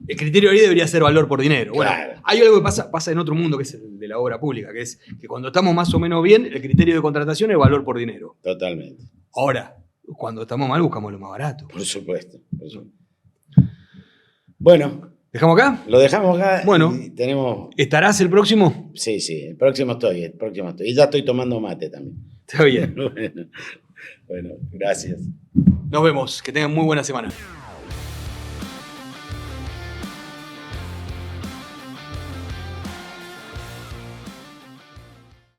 El criterio ahí debería ser valor por dinero. Bueno, claro. Hay algo que pasa en otro mundo, que es el de la obra pública, que es que cuando estamos más o menos bien, el criterio de contratación es valor por dinero. Totalmente. Ahora, cuando estamos mal, buscamos lo más barato. Por supuesto. Bueno. ¿Dejamos acá? Lo dejamos acá. Bueno. Y tenemos... ¿Estarás el próximo? Sí, el próximo estoy. Y ya estoy tomando mate también. Está bien. Bueno, gracias. Nos vemos. Que tengan muy buena semana.